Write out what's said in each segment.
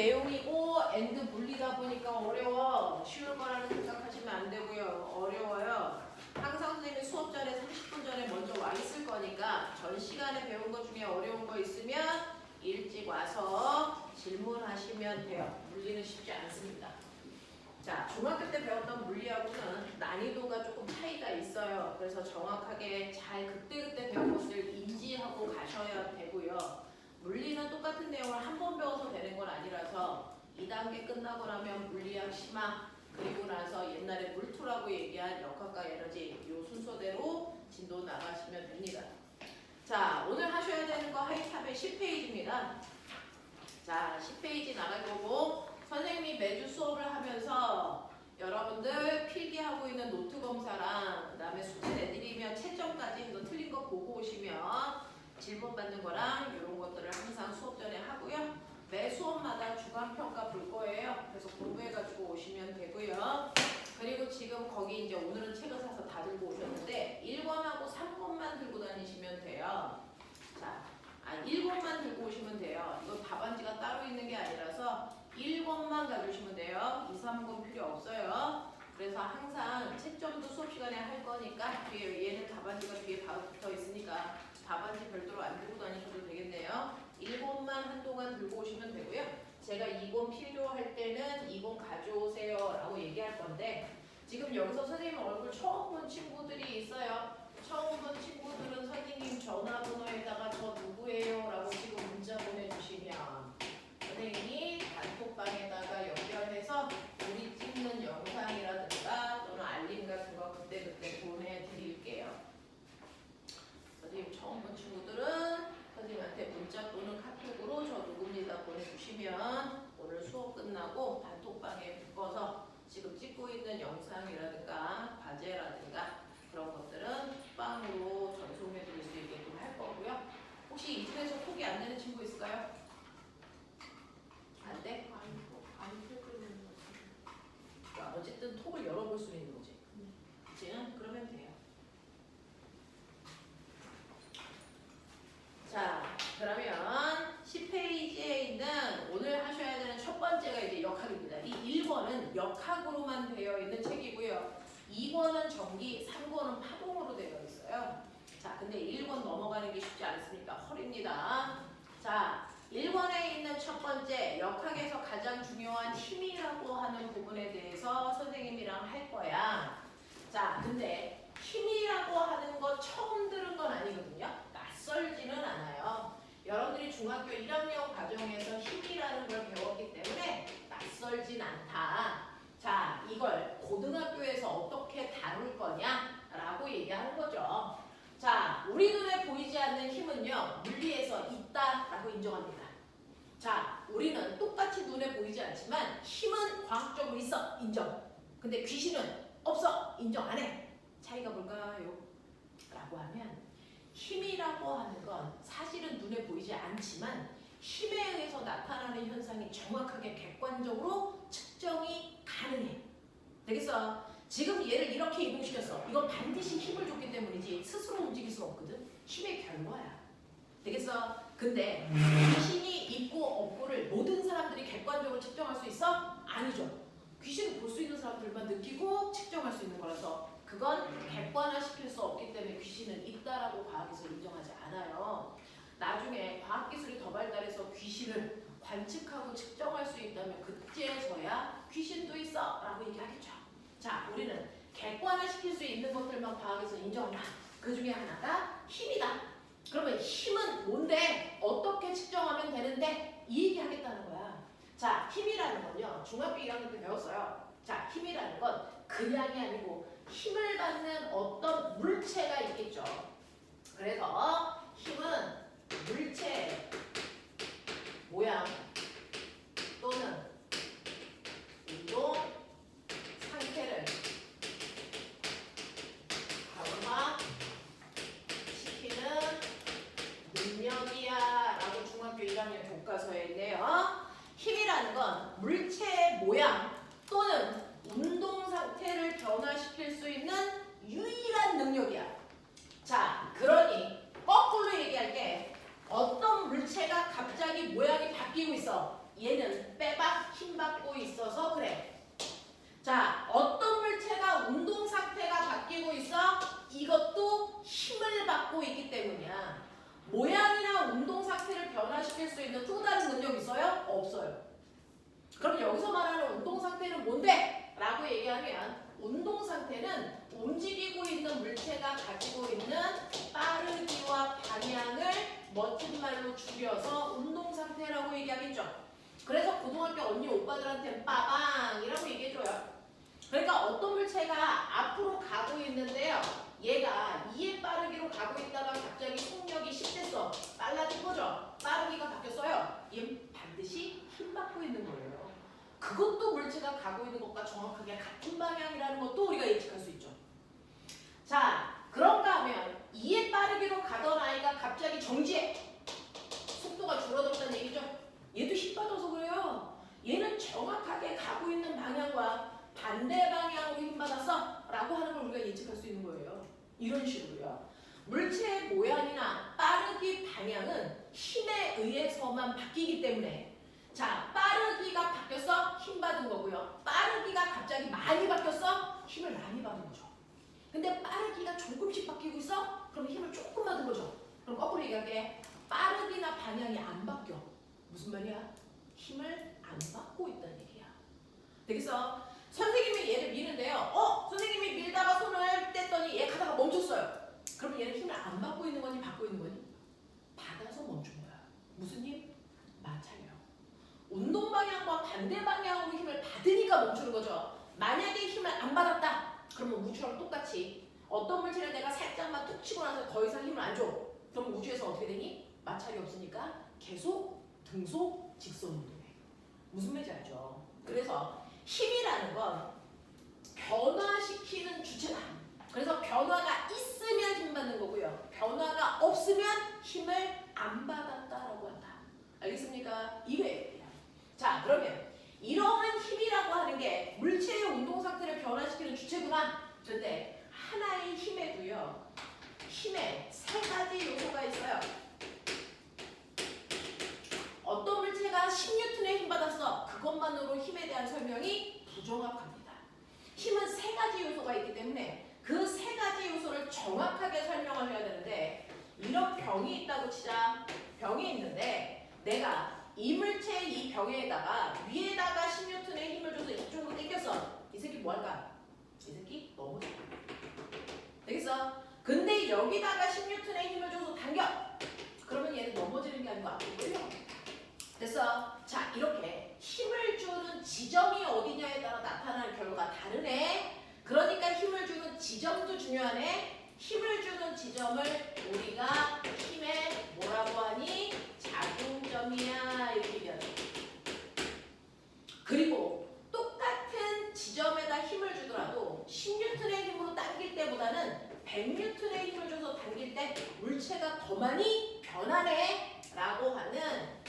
내용이고 엔드 물리다 보니까 어려워. 쉬울 거라는 생각하시면 안 되고요. 어려워요. 항상 선생님이 수업 전에 30분 전에 먼저 와 있을 거니까 전 시간에 배운 것 중에 어려운 거 있으면 일찍 와서 질문하시면 돼요. 물리는 쉽지 않습니다. 자, 중학교 때 배웠던 물리하고는 난이도가 조금 차이가 있어요. 그래서 정확하게 잘 그때그때 배운 것을 인지하고 가셔야 되고요. 물리는 똑같은 내용을 한 번 배워서 되는 건 아니라서 2단계 끝나고 나면 물리학 심화 그리고 나서 옛날에 물투라고 얘기한 역학과 에너지 이 순서대로 진도 나가시면 됩니다. 자, 오늘 하셔야 되는 거 하이탑의 10페이지입니다. 자, 10페이지 나갈 거고 선생님이 매주 수업을 하면서 여러분들 필기하고 있는 노트 검사랑 그 다음에 숙제 내드리면 채점까지 너 틀린 거 보고 오시면 질문 받는 거랑 이런 것들을 항상 수업 전에 하고요. 매 수업마다 주간평가 볼 거예요. 그래서 공부해가지고 오시면 되고요. 그리고 지금 거기 이제 오늘은 책을 사서 다 들고 오셨는데 1권하고 3권만 들고 다니시면 돼요. 자, 1권만 들고 오시면 돼요. 이거 답안지가 따로 있는 게 아니라서 1권만 가져오시면 돼요. 2, 3권 필요 없어요. 그래서 항상 채점도 수업 시간에 할 거니까 뒤에 얘는 답안지가 뒤에 바로 붙어 있으니까 답안지 별도로 안 들고 다니셔도 되겠네요. 1권만 한동안 들고 오시면 되고요. 제가 2권 필요할 때는 2권 가져오세요 라고 얘기할 건데 지금 여기서 선생님 얼굴 처음 본 친구들이 있어요. 처음 본 친구들은 선생님 전화번호에다가 저 누구예요? 라고 지금 문자 보내주시면 선생님이 단톡방에다가 연결해서 우리 찍는 영상이라든가 또는 알림 같은 거 그때그때 보내드릴게요. 선생님 처음 본 친구들은 선생님한테 문자 또는 카톡으로 저 누굽니다 보내주시면 오늘 수업 끝나고 단톡방에 묶어서 지금 찍고 있는 영상이라든가 과제라든가 그런 것들은 톡방으로 전송해 드릴 수 있게끔 할 거고요. 혹시 이 중에서 톡이 안 되는 친구 있을까요? 안 돼? 어쨌든 톡을 열어볼 수 있는 거지. 그치? 그러면 돼요. 자, 그러면 10페이지에 있는 오늘 하셔야 되는 첫 번째가 이제 역학입니다. 이 1권은 역학으로만 되어 있는 책이고요. 2권은 전기, 3권은 파동으로 되어 있어요. 자, 근데 1권 넘어가는 게 쉽지 않습니까? 허립니다. 자, 1권에 있는 첫 번째 역학에서 가장 중요한 힘이라고 하는 부분에 대해서 선생님이랑 할 거야. 자, 근데 힘이라고 하는 거 처음 들은 건 아니거든요. 낯설지는 않아요. 여러분들이 중학교 1학년 과정에서 힘이라는 걸 배웠기 때문에 낯설진 않다. 자, 이걸 고등학교에서 어떻게 다룰 거냐라고 얘기하는 거죠. 자, 우리 눈에 보이지 않는 힘은요, 물리에서 있다라고 인정합니다. 자, 우리는 똑같이 눈에 보이지 않지만 힘은 과학적으로 있어, 인정. 근데 귀신은 없어, 인정 안 해. 차이가 뭘까요? 라고 하면 힘이라고 하는 건 사실은 눈에 보이지 않지만 힘에 의해서 나타나는 현상이 정확하게 객관적으로 측정이 가능해. 되겠어? 지금 얘를 이렇게 이동시켰어. 이건 반드시 힘을 줬기 때문이지 스스로 움직일 수 없거든. 힘의 결과야. 되겠어? 근데 귀신이 있고 없고를 모든 사람들이 객관적으로 측정할 수 있어? 아니죠. 귀신을 볼 수 있는 사람들만 느끼고 측정할 수 있는 거라서 그건 객관화시킬 수 없기 때문에 귀신은 있다라고 과학에서 인정하지 않아요. 나중에 과학기술이 더 발달해서 귀신을 관측하고 측정할 수 있다면 그때서야 귀신도 있어 라고 얘기하겠죠. 자, 우리는 객관화시킬 수 있는 것들만 과학에서 인정한다. 그 중에 하나가 힘이다. 그러면 힘은 뭔데? 어떻게 측정하면 되는데? 이 얘기 하겠다는 거야. 자, 힘이라는 건요. 중학교 2학년 때 배웠어요. 자, 힘이라는 건 그냥이 아니고 힘을 받는 어떤 물체가 있겠죠. 그래서 힘은 물체 모양 또는 운동 상태를 강화시키는 능력이야 라고 중학교 1학년 교과서에 있네요. 힘이라는 건 물체의 모양 또는 운동 상태를 변화시킬 수 있는 유일한 능력이야. 자, 그러니 거꾸로 얘기할게. 어떤 물체가 갑자기 모양이 바뀌고 있어. 얘는 빼박 힘 받고 있어서 그래. 자, 어떤 물체가 운동 상태가 바뀌고 있어? 이것도 힘을 받고 있기 때문이야. 모양이나 운동 상태를 변화시킬 수 있는 또 다른 능력 있어요? 없어요. 그럼 여기서 말하는 운동 상태는 뭔데? 라고 얘기하면 운동 상태는 움직이고 있는 물체가 가지고 있는 빠르기와 방향을 멋진 말로 줄여서 운동 상태라고 얘기하겠죠. 그래서 고등학교 언니 오빠들한테 빠방이라고 얘기해줘요. 그러니까 어떤 물체가 앞으로 가고 있는데요. 얘가 2의 빠르기로 가고 있다가 갑자기 속력이 10됐어. 빨라진 거죠. 빠르기가 바뀌었어요. 얘는 반드시 힘 받고 있는 거예요. 그것도 물체가 가고 있는 것과 정확하게 같은 방향이라는 것도 우리가 예측할 수 있죠. 자, 그런가 하면 2의 빠르기로 가던 아이가 갑자기 정지해. 속도가 줄어들었다는 얘기죠. 얘도 힘 받아서 그래요. 얘는 정확하게 가고 있는 방향과 반대 방향으로 힘 받았어 라고 하는 걸 우리가 예측할 수 있는 거예요. 이런 식으로요. 물체의 모양이나 빠르기 방향은 힘에 의해서만 바뀌기 때문에 자, 빠르기가 바뀌었어? 힘 받은 거고요. 빠르기가 갑자기 많이 바뀌었어? 힘을 많이 받은 거죠. 근데 빠르기가 조금씩 바뀌고 있어? 그럼 힘을 조금 받은 거죠. 그럼 거꾸로 얘기할게. 빠르기나 방향이 안 바뀌어. 무슨 말이야? 힘을 안 받고 있다는 얘기야. 되겠어? 선생님이 얘를 미는데요. 선생님이 밀다가 손을 뗐더니 얘 가다가 멈췄어요. 그럼 얘는 힘을 안 받고 있는 거니 받고 있는 거니? 받아서 멈춘 거야. 무슨 힘? 마찰력. 운동 방향과 반대 방향으로 힘을 받으니까 멈추는 거죠. 만약에 힘을 안 받았다. 그러면 우주랑 똑같이 어떤 물체를 내가 살짝만 툭 치고 나서 더 이상 힘을 안 줘. 그럼 우주에서 어떻게 되니? 마찰이 없으니까 계속 등속 직선 운동해. 무슨 말인지 알죠? 그래서 힘이라는 건 변화시키는 주체다. 그래서 변화가 있으면 힘 받는 거고요. 변화가 없으면 힘을 안 받았다라고 한다. 알겠습니까? 이거예요. 자, 그러면 이러한 힘이라고 하는 게 물체의 운동 상태를 변화시키는 주체구나. 그런데 하나의 힘에도요. 힘에 세 가지 요소가 있어요. 어떤 물체가 10N의 힘 받았어. 그것만으로 힘에 대한 설명이 부정확합니다. 힘은 세 가지 요소가 있기 때문에 그 세 가지 요소를 정확하게 설명을 해야 되는데 이런 병이 있다고 치자. 병이 있는데 내가 이 물체의 이 병에다가 위에다가 10N의 힘을 줘서 이쪽으로 당겼어. 이 새끼 뭐 할까? 이 새끼 넘어져. 되겠어? 근데 여기다가 10N의 힘을 줘서 당겨. 그러면 얘는 넘어지는 게 아니고 앞으로 끌려갑니다. 됐어? 자, 이렇게 힘을 주는 지점이 어디냐에 따라 나타나는 결과가 다르네. 그러니까 힘을 주는 지점도 중요하네. 힘을 주는 지점을 우리가 힘의 뭐라고 하니? 작용점이야 이렇게 얘기하죠. 그리고 똑같은 지점에다 힘을 주더라도 10N의 힘으로 당길 때보다는 100N의 힘을 줘서 당길 때 물체가 더 많이 변하네 라고 하는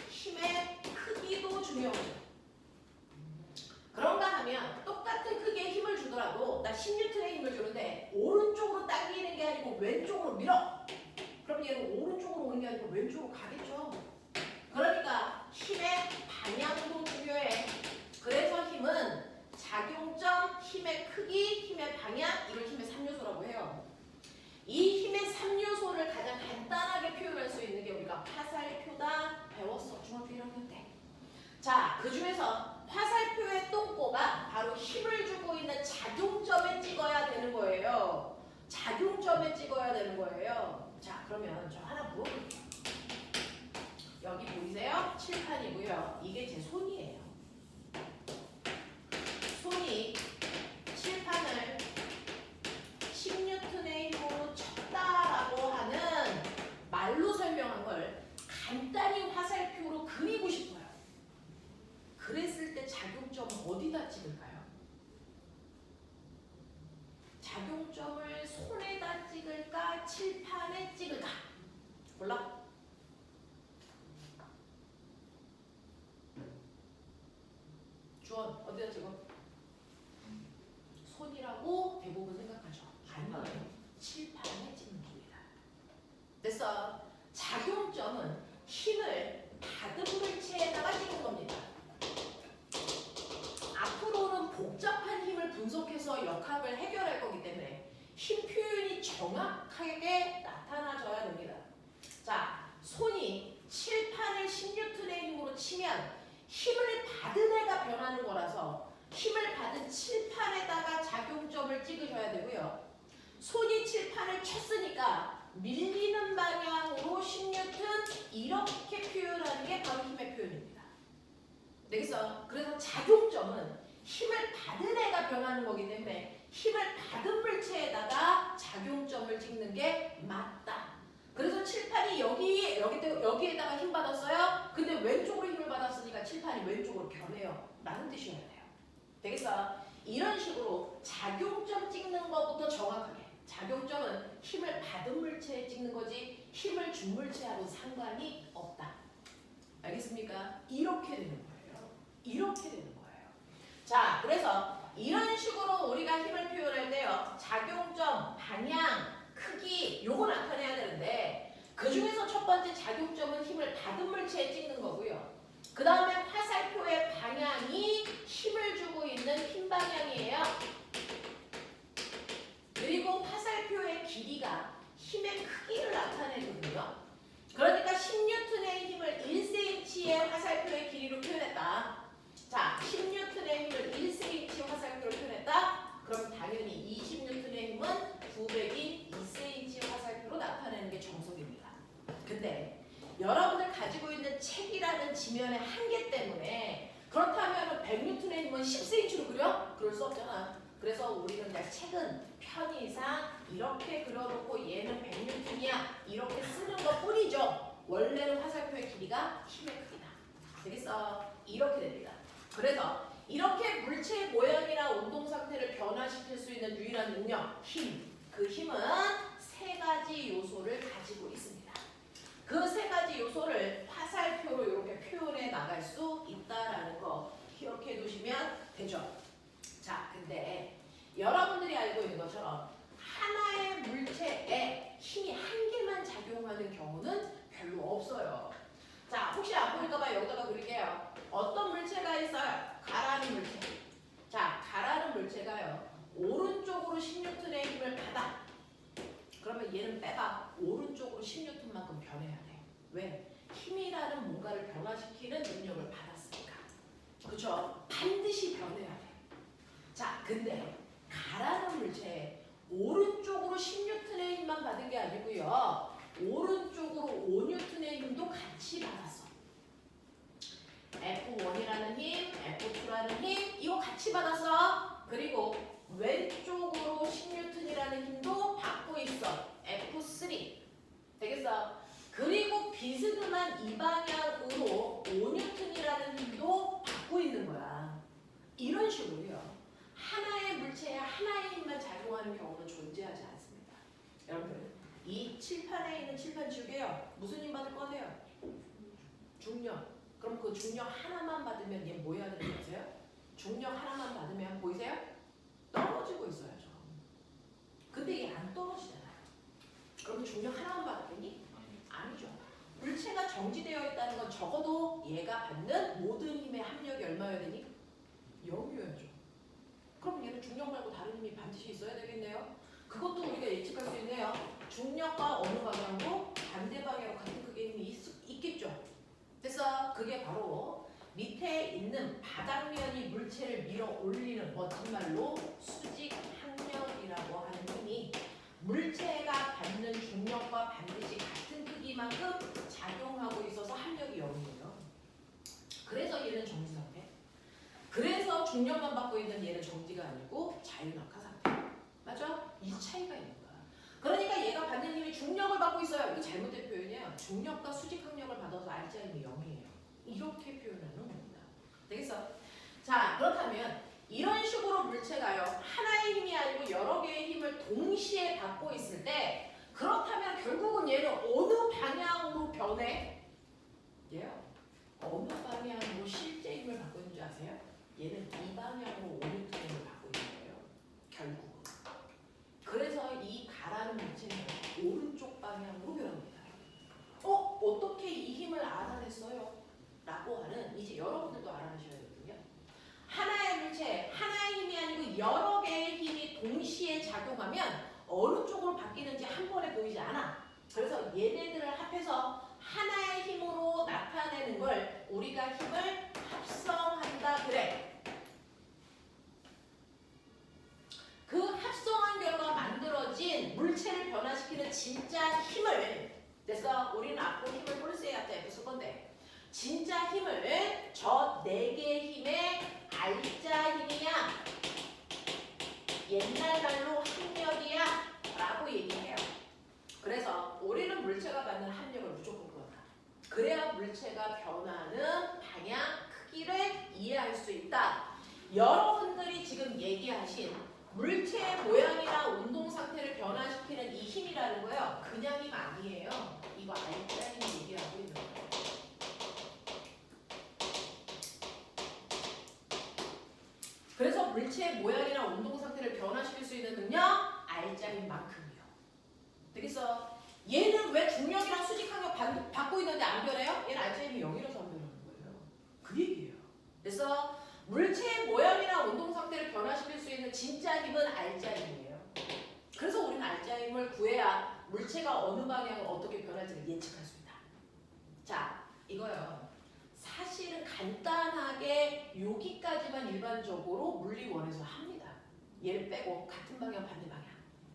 힘의 크기도 중요하죠. 그런가 하면 똑같은 크기의 힘을 주더라도 나 10N의 힘을 주는데 오른쪽으로 당기는 게 아니고 왼쪽으로 밀어. 그럼 얘는 오른쪽으로 오는 게 아니고 왼쪽으로 가겠죠. 그러니까 힘의 방향도 중요해. 그래서 힘은 작용점, 힘의 크기, 힘의 방향, 이걸 힘의 3요소라고 해요. 이 힘의 3요소를 가장 간단하게 표현할 수 있는 게 우리가 화살표다 배웠어. 중학교 1학년 때. 자, 그 중에서 화살표의 똥꼬가 바로 힘을 주고 있는 작용점에 찍어야 되는 거예요. 작용점에 찍어야 되는 거예요. 자, 그러면 저 하나 물어볼게요. 여기 보이세요? 칠판이고요. 이게 제 손이에요. 손이 칠판을 10N의 힘으로 쳤다라고 하는 말로 설명한 걸 간단히 화살표로 그리고 싶어요. 그랬을 때 작용점을 어디다 찍을까요? 작용점을 손에다 찍을까? 칠판에 찍을까? 몰라? 주원 어디다 찍어? 손이라고 대부분 생각하죠. 아니에요. 칠판에 찍는 겁니다. 됐어. 작용점은 힘을 받은 물체에다가 찍은 겁니다. 정확하게 나타나줘야 됩니다. 자, 손이 칠판을 10N의 힘으로 치면 힘을 받은 애가 변하는 거라서 힘을 받은 칠판에다가 작용점을 찍으셔야 되고요. 손이 칠판을 쳤으니까 밀리는 방향으로 10N 이렇게 표현하는 게 바로 힘의 표현입니다. 되겠어? 그래서 작용점은 힘을 받은 애가 변하는 거기 때문에 힘을 받은 물체에다가 작용점을 찍는 게 맞다. 그래서 칠판이 여기에다가 힘 받았어요. 근데 왼쪽으로 힘을 받았으니까 칠판이 왼쪽으로 변해요. 라는 뜻이어야 돼요. 되겠어? 이런 식으로 작용점 찍는 것부터 정확하게. 작용점은 힘을 받은 물체에 찍는 거지 힘을 준 물체하고 상관이 없다. 알겠습니까? 이렇게 되는 거예요. 이렇게 되는 거예요. 자, 그래서 이런 식으로 우리가 힘을 표현할 때요. 작용점, 방향, 크기 요거 나타내야 되는데 그 중에서 첫 번째 작용점은 힘을 받은 물체에 찍는 거고요. 그 다음에 화살표의 방향이 힘을 주고 있는 핀 방향이에요. 그리고 화살표의 길이가 힘의 크기를 나타내거든요. 그러니까 10N의 힘을 1cm의 화살표의 길이로 표현했다. 자, 10N의 힘을 1cm 화살표로 표현했다. 그럼 당연히 20N의 힘은 900인 2cm 화살표로 나타내는 게 정석입니다. 근데 여러분들 가지고 있는 책이라는 지면의 한계 때문에 그렇다면 100N의 힘은 10cm로 그려? 그럴 수 없잖아. 그래서 우리는 그냥 책은 편의상 이렇게 그려놓고 얘는 100N이야 이렇게 쓰는 것 뿐이죠. 원래는 화살표의 길이가 힘의 크기다. 되겠어? 이렇게 됩니다. 그래서 이렇게 물체의 모양이나 운동 상태를 변화시킬 수 있는 유일한 능력, 힘. 그 힘은 세 가지 요소를 가지고 있습니다. 그 세 가지 요소를 화살표로 이렇게 표현해 나갈 수 있다라는 거 기억해 두시면 되죠. 자, 근데 여러분들이 알고 있는 것처럼 하나의 물체에 힘이 한 개만 작용하는 경우는 별로 없어요. 자, 혹시 안 보일까봐 여기다가 그릴게요. 어떤 물체가 있어요? 가라는 물체. 자, 가라는 물체가요. 오른쪽으로 10N의 힘을 받아. 그러면 얘는 빼봐. 오른쪽으로 10N만큼 변해야 돼. 왜? 힘이라는 뭔가를 변화시키는 능력을 받았으니까. 그렇죠? 반드시 변해야 돼. 자, 근데 가라는 물체 오른쪽으로 10N의 힘만 받은 게 아니고요. 오른쪽으로 5N의 힘도 같이 받았어. F1이라는 힘, F2라는 힘 이거 같이 받았어. 그리고 왼쪽으로 10N이라는 힘도 받고 있어. F3 되겠어? 그리고 비스듬한 이 방향으로 5N이라는 힘도 받고 있는 거야. 이런 식으로요. 하나의 물체에 하나의 힘만 작용하는 경우는 존재하지 않습니다. 여러분, 이 칠판에 있는 칠판 지우개요. 무슨 힘 받을 거세요? 중력. 그럼 그 중력 하나만 받으면 얘 뭐 해야 되는 거 아세요? 중력 하나만 받으면 보이세요? 떨어지고 있어요, 저. 근데 얘 안 떨어지잖아요. 그럼 중력 하나만 받았더니? 아니죠. 물체가 정지되어 있다는 건 적어도 얘가 받는 모든 힘의 합력이 얼마여야 되니? 0이어야죠. 그럼 얘는 중력 말고 다른 힘이 반드시 있어야 되겠네요. 그것도 우리가 예측할 수 있네요. 중력과 어느 방향으로 반대 방향으로 같은 크기의 힘이 있겠죠. 그래서 그게 바로 밑에 있는 바닥면이 물체를 밀어 올리는 멋진 말로 수직 항력이라고 하는 힘이 물체가 받는 중력과 반드시 같은 크기만큼 작용하고 있어서 합력이 0이에요. 그래서 얘는 정지 상태. 그래서 중력만 받고 있는 얘는 정지가 아니고 자유낙하 상태. 맞아? 이 차이가 있는 거야. 그러니까 얘가 받는 힘이 중력을 받고 있어요. 이거 잘못된 표현이에요. 중력과 수직 항력을 받아서 R자 힘이 0이에요. 이렇게 표현하는 겁니다. 되겠어? 자, 그렇다면 이런 식으로 물체가요. 하나의 힘이 아니고 여러 개의 힘을 동시에 받고 있을 때 그렇다면 결국은 얘는 어느 방향으로 변해? 얘요. 어느 방향으로 실제 힘을 받고 있는지 아세요? 얘는 이 방향으로 5N의 힘을 받고 있는 거예요. 결국은. 그래서 이 가라는 물체는 오른쪽 방향으로 변합니다. 어떻게 이 힘을 알아냈어요? 라고 하는 이제 여러분들도 알아내셔야 되거든요. 하나의 물체, 하나의 힘이 아니고 여러 개의 힘이 동시에 작용하면 어느 쪽으로 바뀌는 바뀌는지 한 번에 보이지 않아. 그래서 얘네들을 합해서 하나의 힘으로 나타내는 걸 우리가 힘을 합성한다 그래. 그 합성한 결과 만들어진 물체를 변화시키는 진짜 힘을, 그래서 우리는 앞으로 힘을 폴리스의 약자에 쓸 건데, 진짜 힘을 저 네 개의 힘의 알짜 힘이야, 옛날 말로 합력이야 라고 얘기해요. 그래서 우리는 물체가 받는 합력을 무조건 구한다. 그래야 물체가 변하는 방향, 크기를 이해할 수 있다. 여러분들이 지금 얘기하신 물체의 모양이나 운동 상태를 변화시키는 이 힘이라는 거요, 그냥 힘 아니에요. 이거 알짜 힘 얘기하고 있는 거예요. 그래서 물체의 모양이나 운동 상태를 변화시킬 수 있는 능력, 알짜 힘만큼이요. 되겠어? 얘는 왜 중력이랑 수직 항력 받고 있는데 안 변해요? 얘는 알짜 힘이 0이라서 안 변하는 거예요. 그 얘기예요. 그래서 물체의 모양이나 운동 상태를 변화시킬 수 있는 진짜 힘은 알짜 힘이에요. 그래서 우리는 알짜 힘을 구해야 물체가 어느 방향으로 어떻게 변할지를 예측할 수 있다. 자, 이거요. 사실은 간단하게 여기까지만 일반적으로 물리원에서 합니다. 얘를 빼고 같은 방향 반대 방향.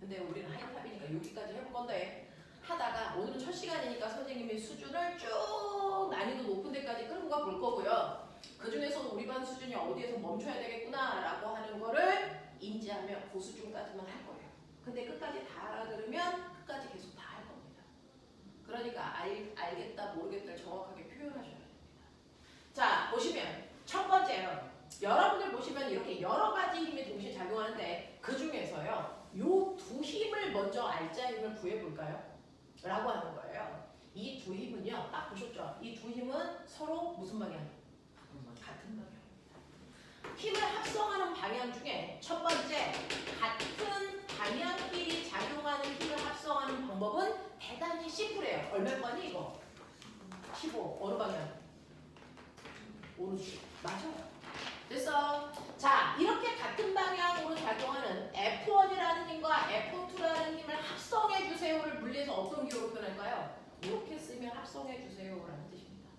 근데 우리는 하이탑이니까 여기까지 해볼 건데, 하다가 오늘은 첫 시간이니까 선생님의 수준을 쭉 난이도 높은 데까지 끌고 가 볼 거고요. 그 중에서 우리 반 수준이 어디에서 멈춰야 되겠구나 라고 하는 거를 인지하면 그 수준까지만 할 거예요. 근데 끝까지 다 알아들으면 끝까지 계속 다 할 겁니다. 그러니까 알겠다 모르겠다를 정확하게 표현하셔야 됩니다. 자, 보시면 첫 번째요. 여러분들 보시면 이렇게 여러 가지 힘이 동시에 작용하는데 그 중에서요, 요 두 힘을 먼저 알짜 힘을 구해볼까요? 라고 하는 거예요. 이 두 힘은요, 딱 보셨죠? 이 두 힘은 서로 무슨 방향? 같은 방향입니다. 힘을 합성하는 방향 중에 첫 번째, 같은 방향끼리 작용하는 힘을 합성하는 방법은 대단히 심플해요. 얼마 번이 이거? 15. 어느 방향? 오른쪽. 맞아요. 됐어. 자, 이렇게 같은 방향으로 작용하는 F1이라는 힘과 F2라는 힘을 합성해 주세요를 물리해서 어떤 기호로 표현할까요? 이렇게 쓰면 합성해 주세요라는 뜻입니다.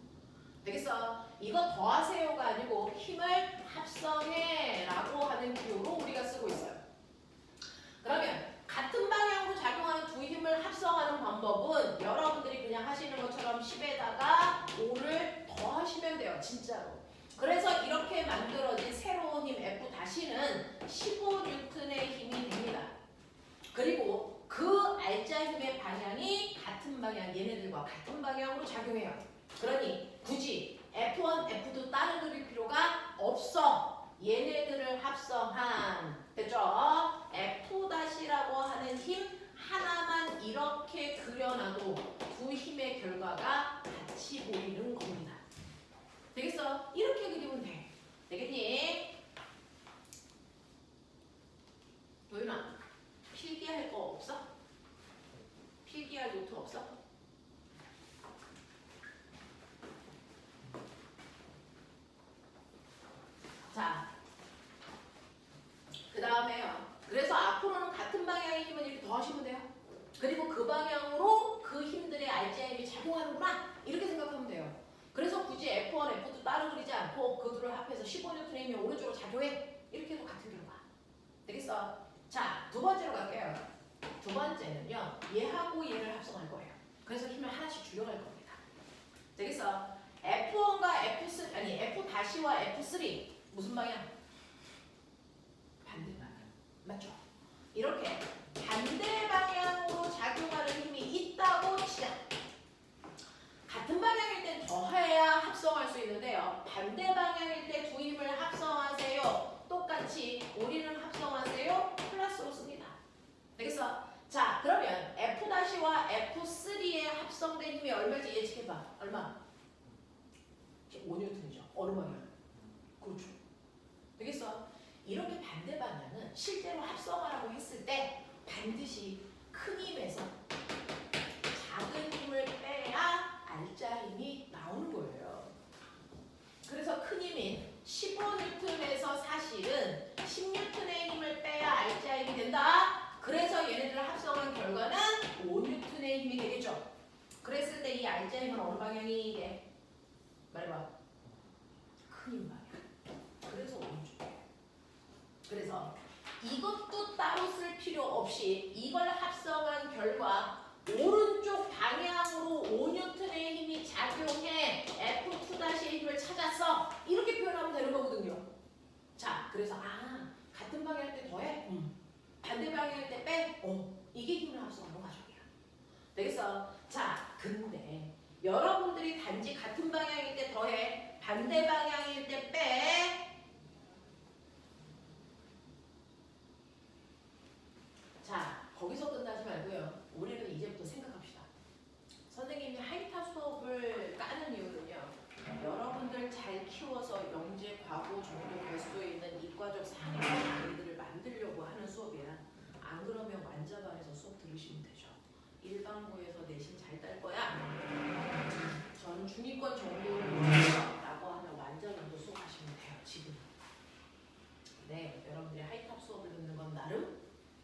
되겠어? 이거 더하세요가 아니고 힘을 합성해라고 하는 기호로 우리가 쓰고 있어요. 그러면 같은 방향으로 작용하는 두 힘을 합성하는 방법은 여러분들이 그냥 하시는 것처럼 10에다가 5를 더하시면 돼요. 진짜로. 그래서 이렇게 만들어진 새로운 힘 F-는 15N의 힘이 됩니다. 그리고 그 알짜 힘의 방향이 같은 방향, 얘네들과 같은 방향으로 작용해요. 그러니 굳이 F1, F2 따로 그릴 필요가 없어. 얘네들을 합성한, 됐죠? F-라고 하는 힘 하나만 이렇게 그려놔도 두 힘의 결과가 같이 보이는 겁니다. 되겠어? 이렇게 그리면 돼. 되겠니? 도윤아, 필기할 거 없어? 필기할 노트 없어? 자, 그 다음에요. 그래서 앞으로는 같은 방향의 힘은 이렇게 더하시면 돼요. 그리고 그 방향으로 그 힘들의 알짜 힘이 작용하는구나. 이렇게 생각하면 돼요. 그래서 굳이 F1, F2 따로 그리지 않고 그 둘을 합해서 15N의 힘이 오른쪽으로 작용해. 이렇게 해도 같은 결과. 되겠어? 자, 두 번째로 갈게요. 두 번째는요, 얘하고 얘를 합성할 거예요. 그래서 힘을 하나씩 줄여갈 겁니다. 되겠어? F1과 F3, 아니 F-와 F3 무슨 방향? 반대 방향. 맞죠? 이렇게 반대 방향으로 작용하는 힘이 있다고 치자. 같은 방향일 땐 더해야 합성할 수 있는데요. 반대 방향일 때 두 힘을 합성하세요. 똑같이 우리는 합성하세요. 플러스로 씁니다. 되겠어? 자, 그러면 F-와 F3의 합성된 힘이 얼마인지 예측해봐. 얼마? 5N이죠. 어느 방향? 그렇죠. 되겠어? 이렇게 반대 방향은 실제로 합성하라고 했을 때 반드시 큰 힘에서 작은 힘을 빼야 알짜 힘이 나오는 거예요. 그래서 큰 힘인 15N에서 사실은 10N의 힘을 빼야 알짜 힘이 된다. 그래서 얘네들을 합성한 결과는 5N의 힘이 되겠죠. 그랬을 때 이 R자 힘은 어느 방향이 이게? 말해봐. 큰 힘 방향. 그래서 오른쪽이에요. 그래서 이것도 따로 쓸 필요 없이 이걸 합성한 결과 오른쪽 방향으로 5N의 힘이 작용해 F2-의 힘을 찾았어. 이렇게 표현하면 되는 거거든요. 자, 그래서 같은 방향일 때 더해? 반대 방향일 때 빼? 이게 힘을 합성하는 과정이야. 되겠어? 자, 근데 여러분들이 단지 같은 방향일 때 더해, 반대 방향일 때 빼. 자, 거기서 끝나지 말고요. 우리는 이제부터 생각합시다. 선생님이 하이탑 수업을 까는 이유는요. 여러분들 잘 키워서 영재, 과고 정도 될 수 있는 이과적 상위권 아이들을 만들려고 하는 수업이야. 안 그러면 완자반에서 수업 들으시면 되죠. 일반고에서 내신 잘 딸 거야. 저는 중위권 정도를 라고 하면 완자반도 수업하시면 돼요. 지금. 네, 여러분들이 하이탑 수업을 듣는 건 나름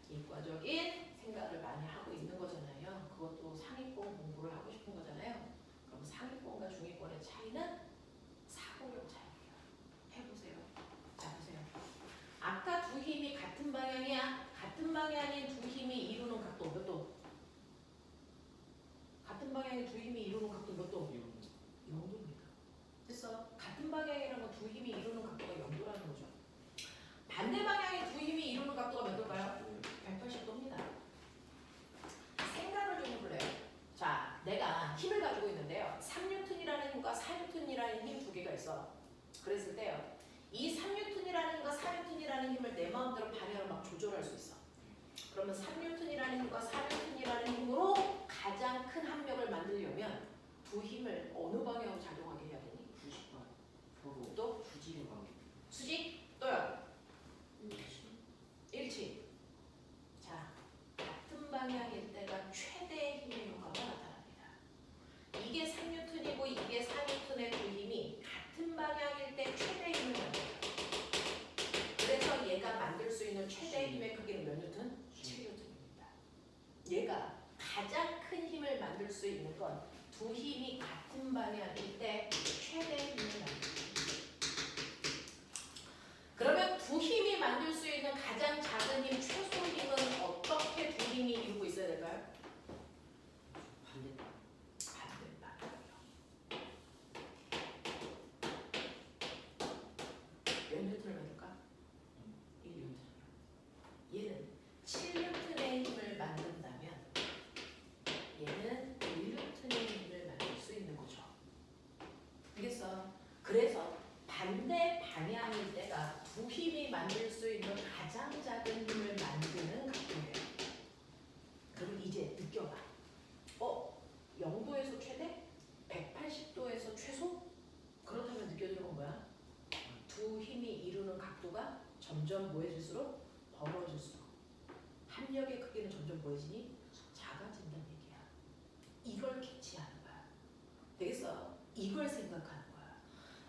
이과적인 생각을 많이 하고 있는 거잖아요. 그것도 상위권 공부를 하고 싶은 거잖아요. 그럼 상위권과 중위권의 차이는 사고력 차이예요. 해보세요. 자, 보세요. 아까 두 힘이 같은 방향이야. 같은 방향인 두 힘이 이루는 각도 몇 도? 같은 방향의 두 힘이 이루는 각도 몇 도? 0도입니다. 됐어? 같은 방향이라는 건 두 힘이 이루는 각도가 0도라는 거죠. 반대 방향의 두 힘이 이루는 각도가 몇 도일까요? 180도입니다. 생각을 좀 해볼래요. 자, 내가 힘을 가지고 있는데요. 3N이라는 힘과 4N이라는 힘 두 개가 있어. 그랬을 때요. 이 3N이라는 힘과 4N이라는 힘을 내 마음대로 방향을 막 조절할 수 있어. 그러면 3N이라는 힘과 4N이라는 힘으로 가장 큰 합력을 만들려면 두 힘을 어느 방향으로 작용하게 해야 되니? 90번 서로 또? 수직의 관계. 수직? 또요? 일치. 자, 같은 방향일 때가 최대의 힘의 효과가 나타납니다. 이게 3N이고 이게 4N의 두 힘이 같은 방향일 때 최대의 힘을 만들어요. 그래서 얘가 만들 수 있는 최대의 힘의 크기는 몇 뉴턴? 7뉴턴입니다. 얘가 가장 큰 힘을 만들 수 있는 건 두 힘이 같은 방향일 때 최대의 힘을 만듭니다. 그러면 두 힘이 만들 수 있는 가장 작은 힘, 최소 힘은 어떻게 두 힘이 이루고 있어야 될까요? 반대편. 몇 뉴턴을 만들까? 1뉴턴. 얘는 7뉴턴의 힘을 만든다면 얘는 1뉴턴의 힘을 만들 수 있는 거죠. 알겠어? 그래서 반대 방향일 때가 두 힘이 만들 수 있는 가장 작은 힘을 만드는 각도예요. 그럼 이제 느껴봐. 0도에서 최대? 180도에서 최소? 그렇다면 느껴지는 건 뭐야? 두 힘이 이루는 각도가 점점 뭐해질수록? 벌어질수록 합력의 크기는 점점 뭐해지니? 작아진다는 얘기야. 이걸 캐치하는 거야. 되겠어? 이걸 생각하는 거야.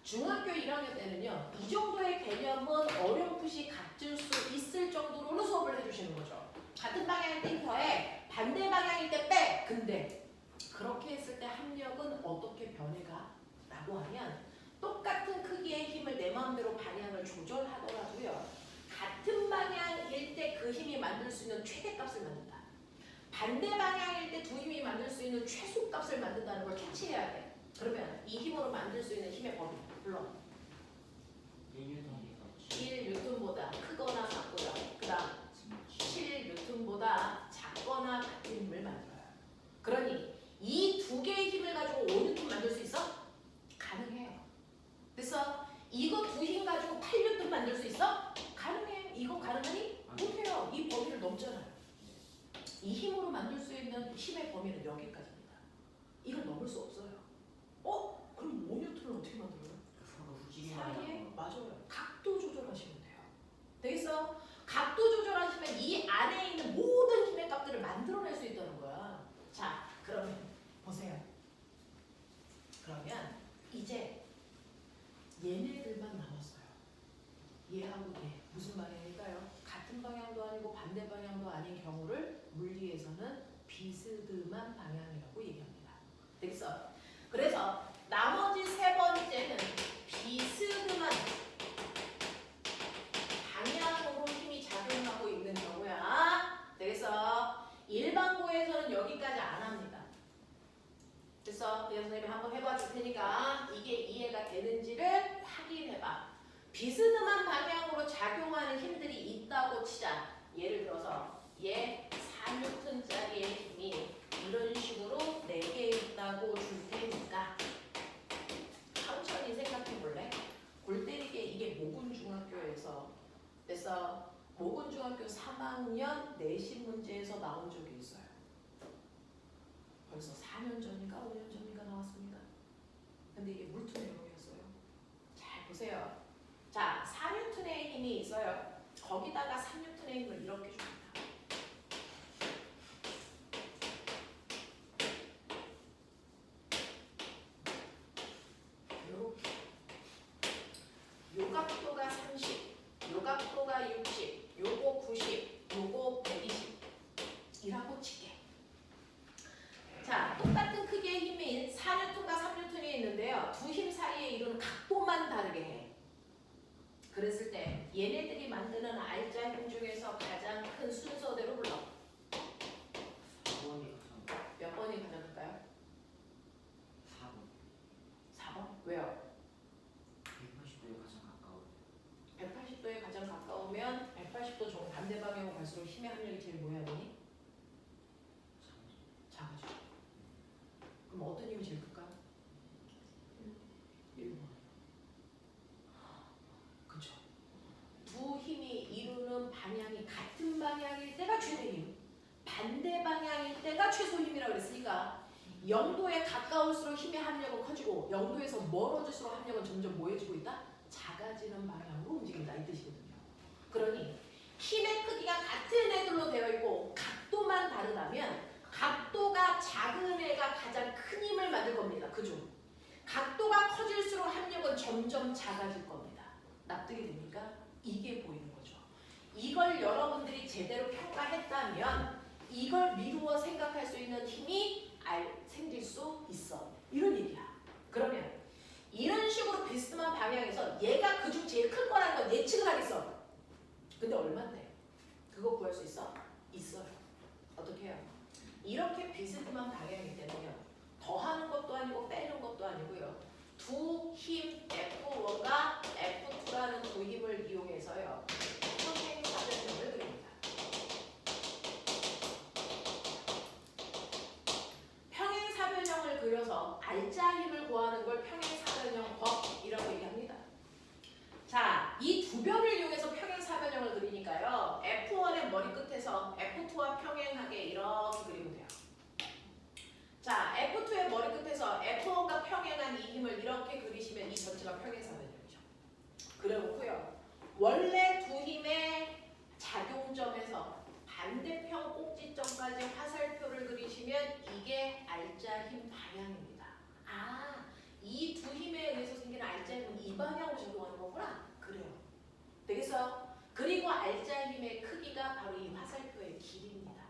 중학교 1학년 때는요. 이 정도의 개념은 어렴풋이 갖출 수 있을 정도로 수업을 해주시는 거죠. 같은 방향일 때 더해, 반대 방향일 때 빼. 근데 그렇게 했을 때 합력은 어떻게 변해가? 라고 하면 똑같은 크기의 힘을 내 마음대로 방향을 조절하더라도요. 같은 방향일 때 그 힘이 만들 수 있는 최대값을 만든다. 반대 방향일 때 두 힘이 만들 수 있는 최소값을 만든다는 걸 캐치해야 돼. 그러면 이 힘으로 만들 수 있는 힘의 범위 불러. 1N보다 크거나 같고요. 그 다음 7N보다 작거나 같은 힘을 만들어요. 그러니 이 두 개의 힘을 가지고 5N 만들 수 있어? 가능해요. 그래서 이거 두 힘 가지고 8N 만들 수 있어? 가능해. 이거 가능하니? 못해요. 이 범위를 넘잖아요. 이 힘으로 만들 수 있는 힘의 범위는 여기까지입니다. 이걸 넘을 수 없어요. 그럼 5N을 어떻게 만들어요? 서로 수직의 사이에 맞아요. 각도 조절하시면 돼요. 되겠어? 각도 조절하시면 이 안에 있는 모든 힘의 값들을 만들어낼 수 있다는 거야. 자, 그러면 보세요. 그러면 이제 얘네들만 남았어요. 얘하고 얘 무슨 방향일까요? 같은 방향도 아니고 반대 방향도 아닌 경우를 물리에서는 비스듬한 방향이라고 얘기합니다. 됐어? 그래서 나머지 세 번째는 비스듬한 방향으로 힘이 작용하고 있는 경우야. 그래서 일반고에서는 여기까지 안 합니다. 그래서 선생님이 한번 해봐 줄 테니까 이게 이해가 되는지를 확인해봐. 비스듬한 방향으로 작용하는 힘들이 있다고 치자. 예를 들어서 얘 4N짜리의 힘이 이런 식으로 4개 있다고 줄 테니까 천천히 생각해 볼래? 골 때리게 이게 모군중학교에서 그래서 모군중학교 3학년 내신 문제에서 나온 적이 있어요. 벌써 4년 전인가 5년 전인가 나왔습니다. 근데 이게 물투 내용이었어요. 잘 보세요. 자, 4N의 힘이 있어요. 거기다가 3N의 힘을 이렇게 줍니다. 요 각도가 30, 요 각도가 60, 요거 90, 요거 120 이라고 칠게. 자, 똑같은 크기의 힘인 4N과 3N이 있는데요. 두 힘 사이에 이루는 각도만 다르게 해. 그랬을 때 얘네들이 만드는 알짜 힘 중에서 가장 큰 순서대로 불러. 4번이 몇 번이 가장 클까요? 4번. 4번? 왜요? 180도에 가장 가까워. 180도에 가장 가까우면 180도 정반대 방향으로 갈수록 힘의 합력이 제일 뭐 해야 되니? 작아져. 그럼 어떤 힘이 제일 클까요? 1번. 그쵸. 두 힘이 이루는 방향이 같은 방향일 때가 최대 힘, 반대 방향일 때가 최소 힘이라고 그랬으니까 0도에 가까울수록 힘의 합력은 커지고 0도에서 멀어질수록 합력은 점점 뭐해지고 있다? 작아지는 방향으로 움직인다 이 뜻이거든요. 그러니 힘의 크기가 같은 애들로 되어 있고 각도만 다르다면 각도가 작은 애가 가장 큰 힘을 만들 겁니다. 그죠? 각도가 커질수록 합력은 점점 작아질 겁니다. 납득이 됩니까? 이게 보이는 거죠. 이걸 여러분들이 제대로 평가했다면 이걸 미루어 생각할 수 있는 힘이 생길 수 있어. 이런 얘기야. 그러면 이런 식으로 비스듬한 방향에서 얘가 그중 제일 클 거라는 건 예측을 하겠어. 근데 얼마인데? 그거 구할 수 있어? 있어요. 어떻게 해요? 이렇게 비스듬한 방향이 되면 더하는 것도 아니고 빼는 것도 아니고요. 두 힘 F1과 F2라는 두 힘을 이용해서요. 평행사변형을 그립니다. 평행사변형을 그려서 알짜 힘을 구하는 걸 평행사변형법이라고 얘기합니다. 자, 이 두 변을 이용해서 평행사변형을 그리니까요. F1의 머리 끝에서 F2와 평행하게 이렇게 그리면 돼요. 자, F2의 머리 끝에서 F1과 평행한 이 힘을 이렇게 그리시면 이 전체가 평행사변형이죠. 그래놓고요. 원래 두 힘의 작용점에서 반대편 꼭지점까지 화살표를 그리시면 이게 알짜 힘 방향입니다. 아, 이 두 힘에 의해서 생기는 알짜 힘은 이 방향으로 작용하는 거구나. 그래요. 되겠어요? 그리고 알짜 힘의 크기가 바로 이 화살표의 길이입니다.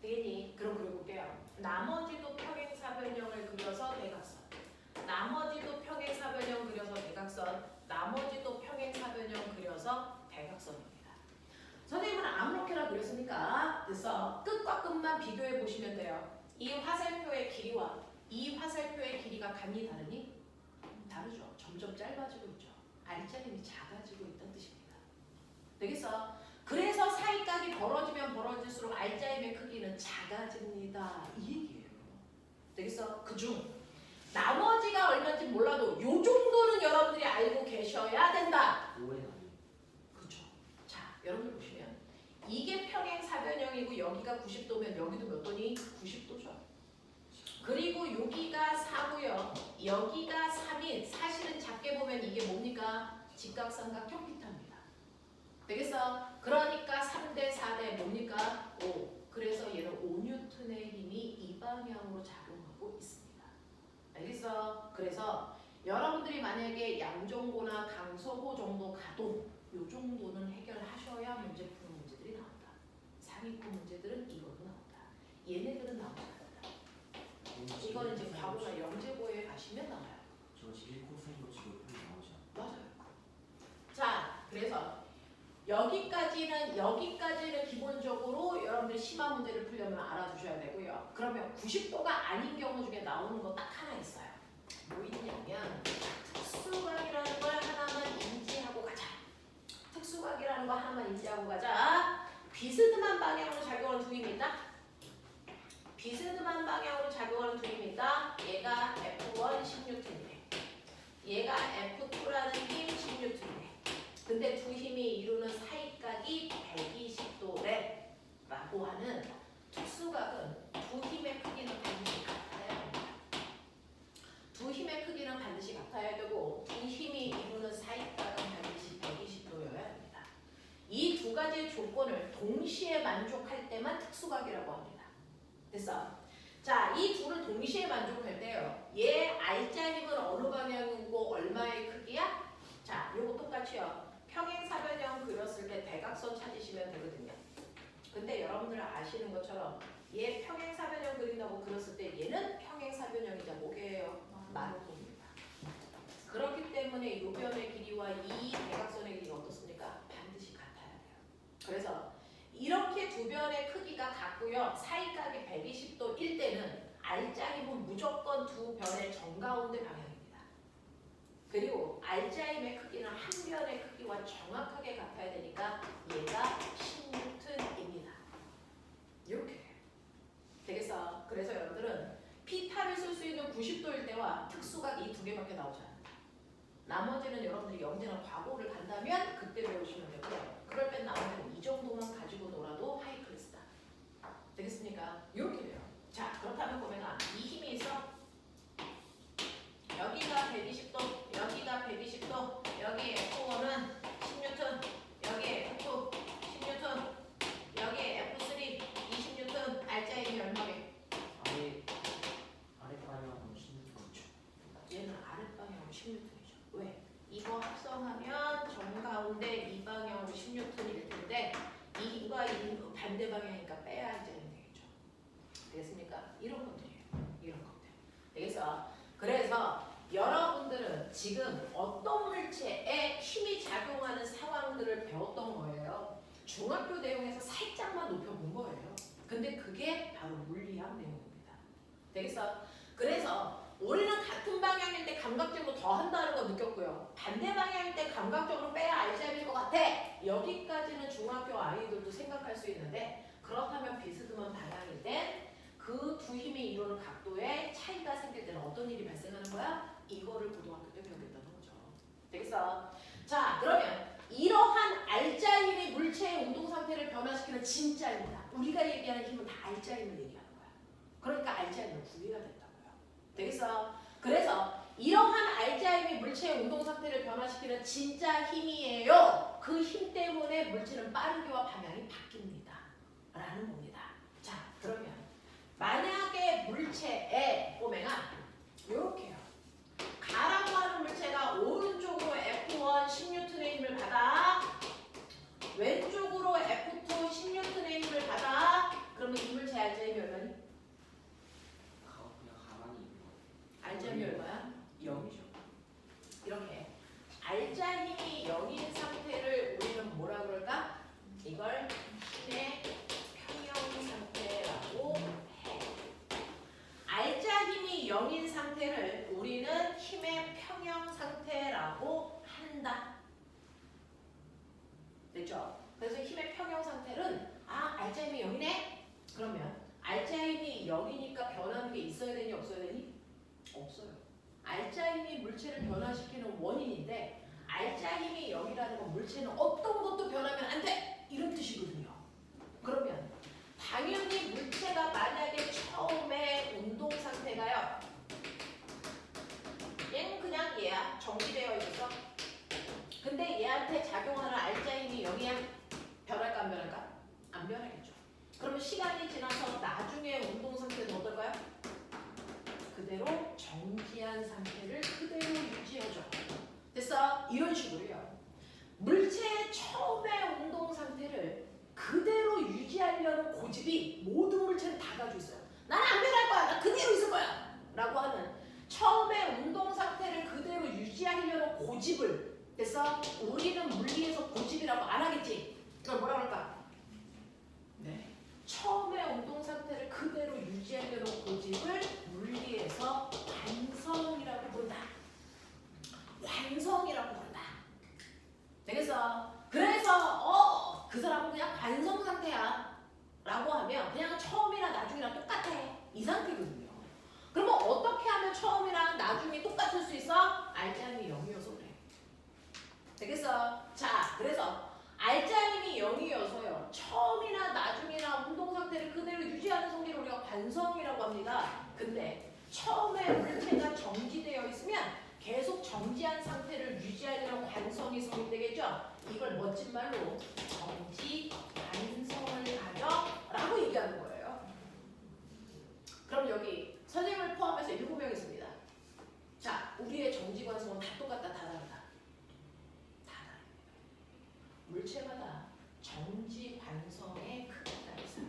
되겠니? 그럼 그려볼게요. 나머지도 평행사변형을 그려서 대각선. 나머지도 평행사변형 그려서 대각선. 나머지도 평행사변형 그려서 대각선입니다. 선생님은 아무렇게나 그렸으니까 됐어. 끝과 끝만 비교해 보시면 돼요. 이 화살표의 길이와 이 화살표의 길이가 같니 다르니? 다르죠. 점점 짧아지고 있죠. 알짜 힘이 작아지고 있다는 뜻입니다. 되겠어? 그래서 사이각이 벌어지면 벌어질수록 알짜 힘의 크기는 작아집니다. 이 얘기예요. 되겠어? 그중 나머지가 얼마인지 몰라도 요 정도는 여러분들이 알고 계셔야 된다. 5에 아니. 그렇죠. 자, 여러분들 보시면 이게 평행사변형이고 여기가 90도면 여기도 몇 도니? 90도죠. 그리고 여기가 4고요. 여기가 3인 사실은 작게 보면 이게 뭡니까? 직각삼각형 피타입니다. 되겠어? 그러니까 3대 4대 뭡니까? 5. 그래서 얘는 5N의 힘이 이 방향으로 작용하고 있습니다. 알겠어? 그래서 여러분들이 만약에 양정고나 강서고 정도 가도 이 정도는 해결하셔야 문제 푸는 문제들이 나온다. 상위권 문제들은 이걸로 나온다. 얘네들은 나오지 않는다. 이거는 이제 과거나 영재고에 가시면 나와요. 저 지금 1코사인 치고 풀이 나오지 않아. 맞아요. 자, 그래서 여기까지는 기본적으로 여러분들이 심화 문제를 풀려면 알아두셔야 되고요. 그러면 90도가 아닌 경우 중에 나오는 거 딱 하나 있어요. 뭐 있냐면 특수각이라는 걸 하나만 인지하고 가자. 특수각이라는 거 하나만 인지하고 가자. 비스듬한 방향으로 작용하는 두 힘이 있다. 비스듬한 방향으로 작용하는 두 힘이 있다. 얘가 F1 10N인데 얘가 F2라는 힘 10N인데 근데 두 힘이 이루는 사이각이 120도래 라고 하는 특수각은 두 힘의 크기는 반드시 같아야 합니다. 두 힘의 크기는 반드시 같아야 되고 두 힘이 이루는 사이각은 반드시 120도여야 합니다. 이 두 가지의 조건을 동시에 만족할 때만 특수각이라고 합니다. 됐어? 자, 이 둘을 동시에 만족할 때요. 얘 R자 힘은 어느 방향이고 얼마의 크기야? 자, 요거 똑같이요. 평행사변형 그렸을 때 대각선 찾으시면 되거든요. 근데 여러분들 아시는 것처럼 얘 평행사변형 그린다고 그렸을 때 얘는 평행사변형이자 뭐게요? 마르고입니다. 그렇기 때문에 이 변의 길이와 이 대각선의 길이가 어떻습니까? 반드시 같아야 돼요. 그래서 이렇게 두 변의 크기가 같고요. 사이각이 120도일 때는 R자 힘은 무조건 두 변의 정가운데 방향입니다. 그리고 R자 힘의 크기는 한 변의 크기와 정확하게 같아야 되니까 얘가 10N입니다. 이렇게 되겠어. 그래서 여러분들은 P타를 쓸 수 있는 90도일 때와 특수각 이 두 개밖에 나오지 않아요. 나머지는 여러분들이 영재나 과거를 간다면 그때 배우시면 되고요. 그럴 땐 나머지는 이 정도만 가지고 놀아도 하이 클래스다. 되겠습니까? 이렇게 돼요. 자, 그렇다면 보면 이 힘이 있어. 여기가 120도, 여기가 120도, 여기 F1은 10N, 여기 F2 10N, 여기 F3 20N, R자 힘이 얼마게? 아랫방향으로 16초. 얘는 아랫방향으로 16N이죠. 왜? 이거 합성하면 정가운데 이 방향으로 16N일 텐데 이과 이 반대 방향이니까 빼야 이제 되겠죠. 되겠습니까? 이런 것들이에요. 이런 것들. 되겠어? 그래서 여러분들은 지금 어떤 물체에 힘이 작용하는 상황들을 배웠던 거예요. 중학교 내용에서 살짝만 높여본 거예요. 근데 그게 바로 물리학 내용입니다. 되겠어? 그래서 우리는 같은 방향일 때 감각적으로 더 한다는 거 느꼈고요. 반대 방향일 때 감각적으로 빼야 알자일 것 같아. 여기까지는 중학교 아이들도 생각할 수 있는데 그렇다면 비스듬한 방향일 땐 그 두 힘이 이루는 각도에 차이가 생길 때는 어떤 일이 발생하는 거야? 이거를 고등학교 때 배우겠다는 거죠. 되겠어? 자, 그러면 이러한 R자 힘이 물체의 운동 상태를 변화시키는 진짜 힘이다. 우리가 얘기하는 힘은 다 R자 힘을 얘기하는 거야. 그러니까 R자 힘은 구비가 된다고요. 되겠어? 그래서 이러한 R자 힘이 물체의 운동 상태를 변화시키는 진짜 힘이에요. 그 힘 때문에 물체는 빠르게와 방향이 바뀝니다. 라는 겁니다. 자, 그러면 만약에 물체에 꼬맹아 요렇게요. 가라고 하는 물체가 오른쪽으로 F1 10N의 힘을 받아 왼쪽으로 F2 10N의 힘을 받아 그러면 이 물체 R자 힘이 얼마니? 그냥 가만히 있는 거. R자 힘이 얼마야? 0이죠. 이렇게 R자 힘이 0인 상태를 우리는 뭐라 그럴까? 이걸 힘의 평형 상태라고 해. R자 힘이 0인 상태를 우리는 힘의 평형 상태라고 한다. 됐죠? 그래서 힘의 평형 상태는 R자 힘이 0이네? 그러면 R자 힘이 0이니까 변하는 게 있어야 되니 없어야 되니? 없어요. R자 힘이 물체를 변화시키는 원인인데 R자 힘이 0이라는 건 물체는 어떤 것도 변하면 안 돼! 이런 뜻이거든요. 그러면 당연히 물체가 만약에 처음에 운동 상태가요. 얘는 그냥 얘야. 정지되어 있어서. 근데 얘한테 작용하는 R자 힘이 0이야. 변할까 안 변할까? 안 변하겠죠. 그러면 시간이 지나서 나중에 운동 상태는 어떨까요? 그대로 정지한 상태를 그대로 유지해줘. 됐어? 이런 식으로요. 물체의 처음의 운동 상태를 그대로 유지할 유지하려는 고집이 모든 물체는 다 가지고 있어요. 나는 안 변할 거야. 나 그대로 있을 거야. 라고 하는 처음에 운동 상태를 그대로 유지하려는 고집을 그래서 우리는 물리에서 고집이라고 안 하겠지. 그럼 뭐라 그럴까? 네. 처음에 운동 상태를 그대로 유지하려는 고집을 물리에서 관성이라고 부른다. 관성이라고 부른다. 되겠어? 그래서 그 사람은 그냥 관성 상태야 라고 하면 그냥 처음이나 나중이랑 똑같아 이 상태거든요. 그러면 어떻게 하면 처음이랑 나중이 똑같을 수 있어? 알자임이 0이어서 그래. 되겠어? 자, 그래서 알자임이 0이어서요. 처음이나 나중이나 운동 상태를 그대로 유지하는 성질을 우리가 관성이라고 합니다. 근데 처음에 물체가 정지되어 있으면 계속 정지한 상태를 유지하려는 관성이 성립되겠죠? 이걸 멋진 말로 정지 관성을 가져라고 얘기하는 거예요. 그럼 여기 선생님을 포함해서 7명 있습니다. 자, 우리의 정지 관성은 다 똑같다, 다 다르다. 다 다릅니다. 물체마다 정지 관성의 크기가 있어요.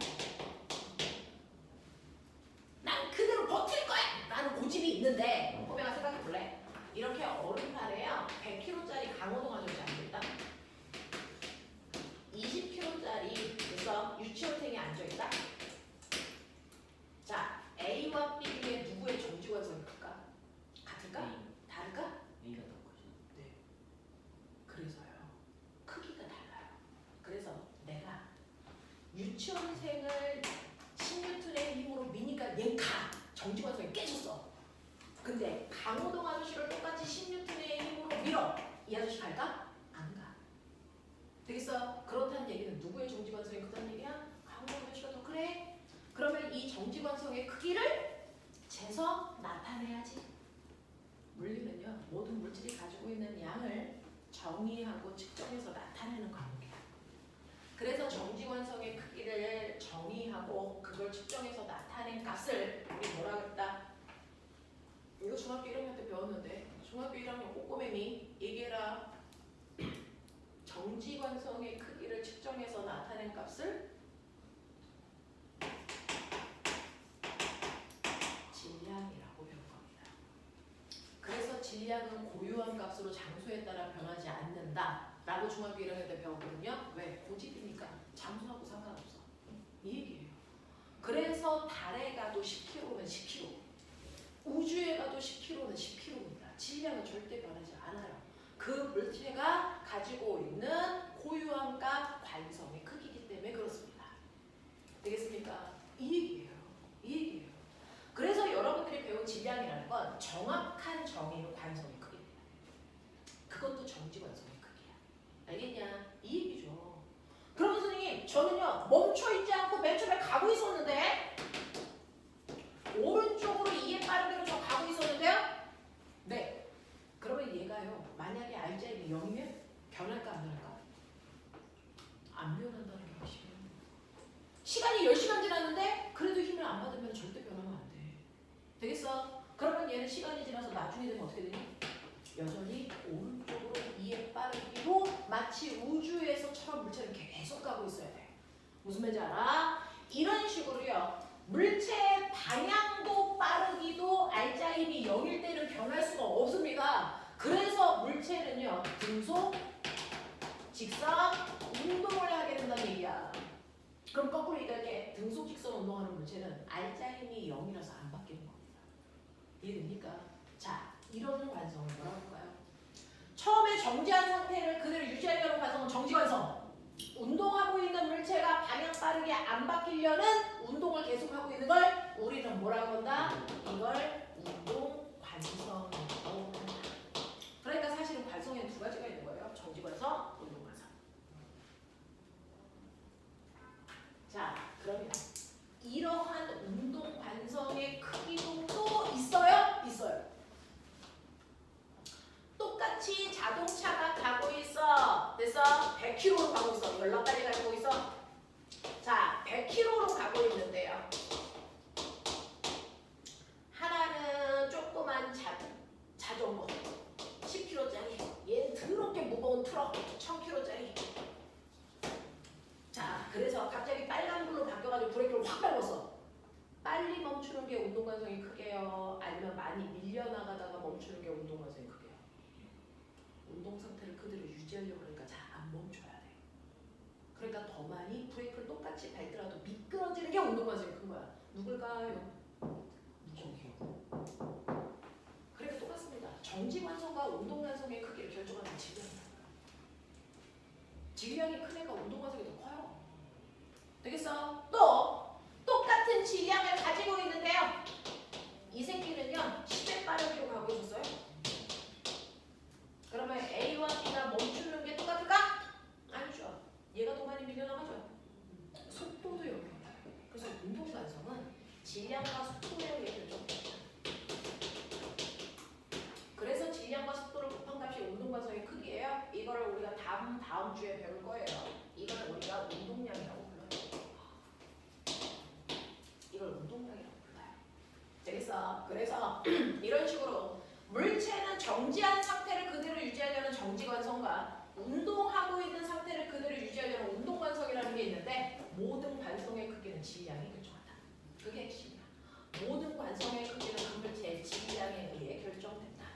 난 그대로 버틸 거야! 라는 고집이 있는데 호명아 생각해 볼래? 이렇게 얼음판에요 100kg짜리 강호동 아저씨 앉아있다. 20kg짜리 그래서 유치원생이 앉아있다. 자, A와 B 중에 누구의 정지관성이 클까? 같을까? 다를까? A가 더 크죠. 네. 그래서요. 크기가 달라요. 그래서 내가 유치원생을 10N의 힘으로 미니까 얘 가! 정지관성이 깨졌어. 근데 강호동 아저씨를 똑같이 10N의 힘으로 밀어. 이 아저씨 갈까? 안 가. 되겠어? 그렇다는 얘기는 누구의 정지관성이 크다는 얘기야? 강호동 아저씨가 더 그래? 그러면 이 정지관성의 크기를 재서 나타내야지. 물리는요. 모든 물질이 가지고 있는 양을 정의하고 측정해서 나타내는 과목이야. 그래서 정지관성의 크기를 정의하고 그걸 측정해서 나타낸 값을 우리 뭐라 그랬다? 이거 중학교 1학년 때 배웠는데 중학교 1학년 꼬꼬맹이 얘기해라. 정지관성의 크기를 측정해서 나타낸 값을 질량이라고 배운 겁니다. 그래서 질량은 고유한 값으로 장소에 따라 변하지 않는다 라고 중학교 1학년 때 배웠거든요. 왜? 고집이니까 장소하고 상관없어. 이 얘기예요. 그래서 달에 가도 10kg면 10kg 우주에 가도 10kg는 10kg입니다. 질량은 절대 변하지 않아요. 그 물체가 가지고 있는 고유한 값 관성의 크기이기 때문에 그렇습니다. 되겠습니까? 이 얘기예요. 이 얘기예요. 그래서 여러분들이 배운 질량이라는 건 정확한 정의로 관성의 크기입니다. 그것도 정지관성의 크기야. 알겠냐? 이 얘기죠. 그럼 선생님, 저는요 멈춰있지 않고 맨 처음에 가고 있었는데 오른쪽으로 이에 빠르게로 저 가고 있었는데요? 네. 그러면 얘가요 만약에 알자임이 0이면 변할까 안 변할까? 안 변한다는 게 핵심이에요. 시간이 10시간 지났는데 그래도 힘을 안 받으면 절대 변하면 안 돼. 되겠어? 그러면 얘는 시간이 지나서 나중에 되면 어떻게 되니? 여전히 오른쪽으로 이에 빠르기로 마치 우주에서처럼 물체는 계속 가고 있어야 돼. 무슨 말인지 알아? 이런 식으로요. 물체의 방향도 빠르기도 알자임이 0일 때는 변할 수가 없습니다. 그래서 물체는요. 등속, 직선, 운동을 하게 된다는 얘기야. 그럼 거꾸로 얘기할게. 등속, 직선 운동하는 물체는 알자임이 0이라서 안 바뀌는 겁니다. 이해됩니까? 자, 이런 관성을 뭐라고 할까요? 처음에 정지한 상태를 그대로 유지하려는 관성은 정지관성. 운동하고 있는 물체가 방향 빠르게 안 바뀌려는 운동을 계속하고 있는 걸 우리는 뭐라고 한다? 이걸 운동 관성이라고 한다. 그러니까 사실은 관성에는 두 가지가 있는 거예요. 정지관성, 운동관성. 자, 그러면 이러한 운동 관성의 크기도 또 있어요? 있어요. 똑같이 자동차가 가고 있어. 됐어? 100km로 가고 있어. 연락 빨리 가고 있어. 자, 100km로 가고 있는데요. 하나는 조그만 자전거 10kg짜리. 얘는 더럽게 무거운 트럭 1000kg짜리. 자, 그래서 갑자기 빨간 불로 운동관성이 크게요? 아니면 많이 밀려나가다가 멈추는 게 운동관성이 크게요? 운동 상태를 그대로 유지하려고 그러니까 잘 안 멈춰야 돼. 그러니까 더 많이 브레이크를 똑같이 밟더라도 미끄러지는 게 운동관성이 큰 거야. 누굴까요? 그러니까 똑같습니다. 정지관성과 운동관성의 크기를 결정하는 질량이다. 질량이 큰 애가 운동관성이 더 커요. 되겠어? 또 똑같은 질량을 가지고 있는데요. 이 새끼는요 10의 빠르기로 가고 있었어요. 그러면 A와 B가 멈추는 게 똑같을까? 아니죠. 얘가 더 많이 밀려나가죠. 속도도 영향이다. 그래서 운동관성은 질량과 속도의 영향을 결정합니다. 그래서 질량과 속도를 곱한 값이 운동관성의 크기예요. 이거를 우리가 다음 주에 배울 거예요. 이거는 우리가 운동량이라고 불러요. 이걸 운동량이라고 불러요. 되겠어? 그래서 이런 식으로 물체는 정지한 상태를 그대로 유지하려는 정지관성과 운동하고 있는 상태를 그대로 유지하려는 운동관성이라는 게 있는데 모든 관성의 크기는 질량이 결정한다. 그게 핵심이야. 모든 관성의 크기는 그 물체의 질량에 의해 결정된다.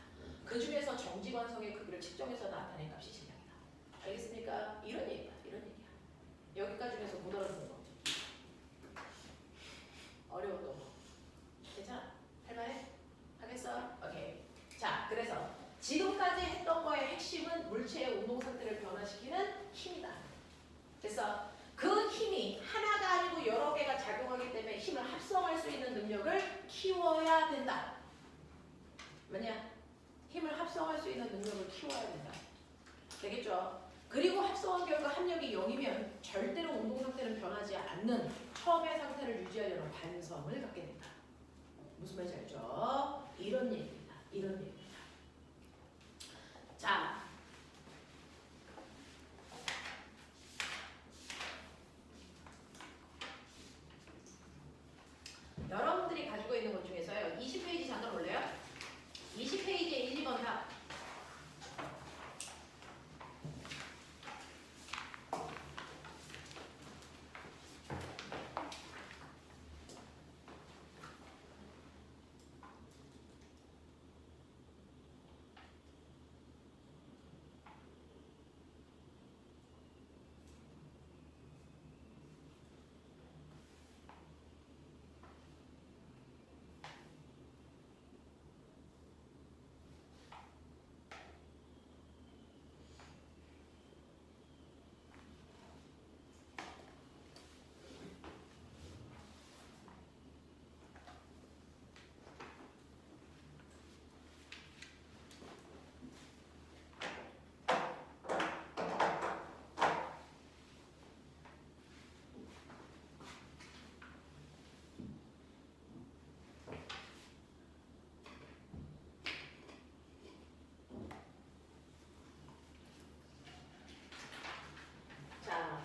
그 중에서 정지관성의 크기를 측정해서 나타낸 값이 질량이다. 알겠습니까? 이런 얘기야. 이런 얘기야. 여기까지 해서 못 알아듣는 거. 어려웠던 거. 괜찮아? 할만해? 하겠어? 오케이. 자, 그래서 지금까지 했던 거의 핵심은 물체의 운동 상태를 변화시키는 힘이다. 그래서 그 힘이 하나가 아니고 여러 개가 작용하기 때문에 힘을 합성할 수 있는 능력을 키워야 된다. 뭐냐? 힘을 합성할 수 있는 능력을 키워야 된다. 되겠죠? 그리고 합성한 결과 합력이 0이면 절대로 운동 상태는 변하지 않는 처음의 상태를 유지하려는 관성을 갖게 된다. 무슨 말인지 알죠? 이런 얘기입니다. 이런 얘기입니다. 자, 여러분들이 가지고 있는 것 중에서요. 20페이지 잠깐 볼래요? 20페이지에 1, 2번 답.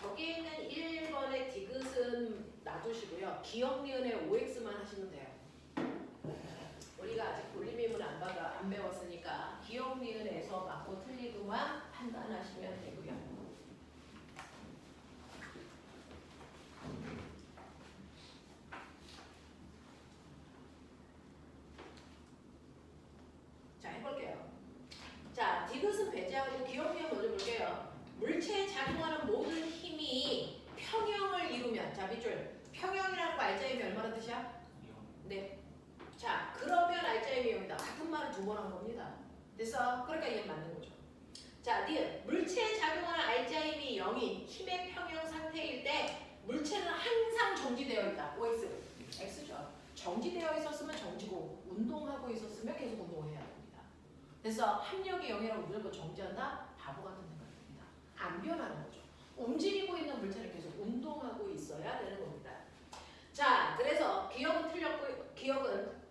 여기 있는 1번의 디귿은 놔두시고요. 기억 니은의 OX만 하시면 돼요. 우리가 아직 돌림미문 안 배웠으니까 기억 니은에서 맞고 틀리고만 판단하시면 되고요. 자, 해볼게요. 자, 디귿은 배제하고 기억 니은 먼저 볼게요. 물체에 작용하는 모든 힘이 평형을 이루면, 자 밑줄 평형이라는 거 알자임이 얼마나 뜻이야? 네. 자, 그러면 알자임이 0이다. 같은 말을 두 번 한 겁니다. 됐어? 그러니까 이게 맞는 거죠. 자, 니은 물체에 작용하는 알자임이 0인 힘의 평형 상태일 때 물체는 항상 정지되어 있다. OX, X죠. 정지되어 있었으면 정지고 운동하고 있었으면 계속 운동을 해야 됩니다. 그래서 합력이 0이라고 무조건 정지한다? 바보 같은 생각입니다. 안 변하는 거죠. 움직이고 있는 물체는 계속 운동하고 있어야 되는 겁니다. 자, 그래서 기억은 틀렸고, 기억은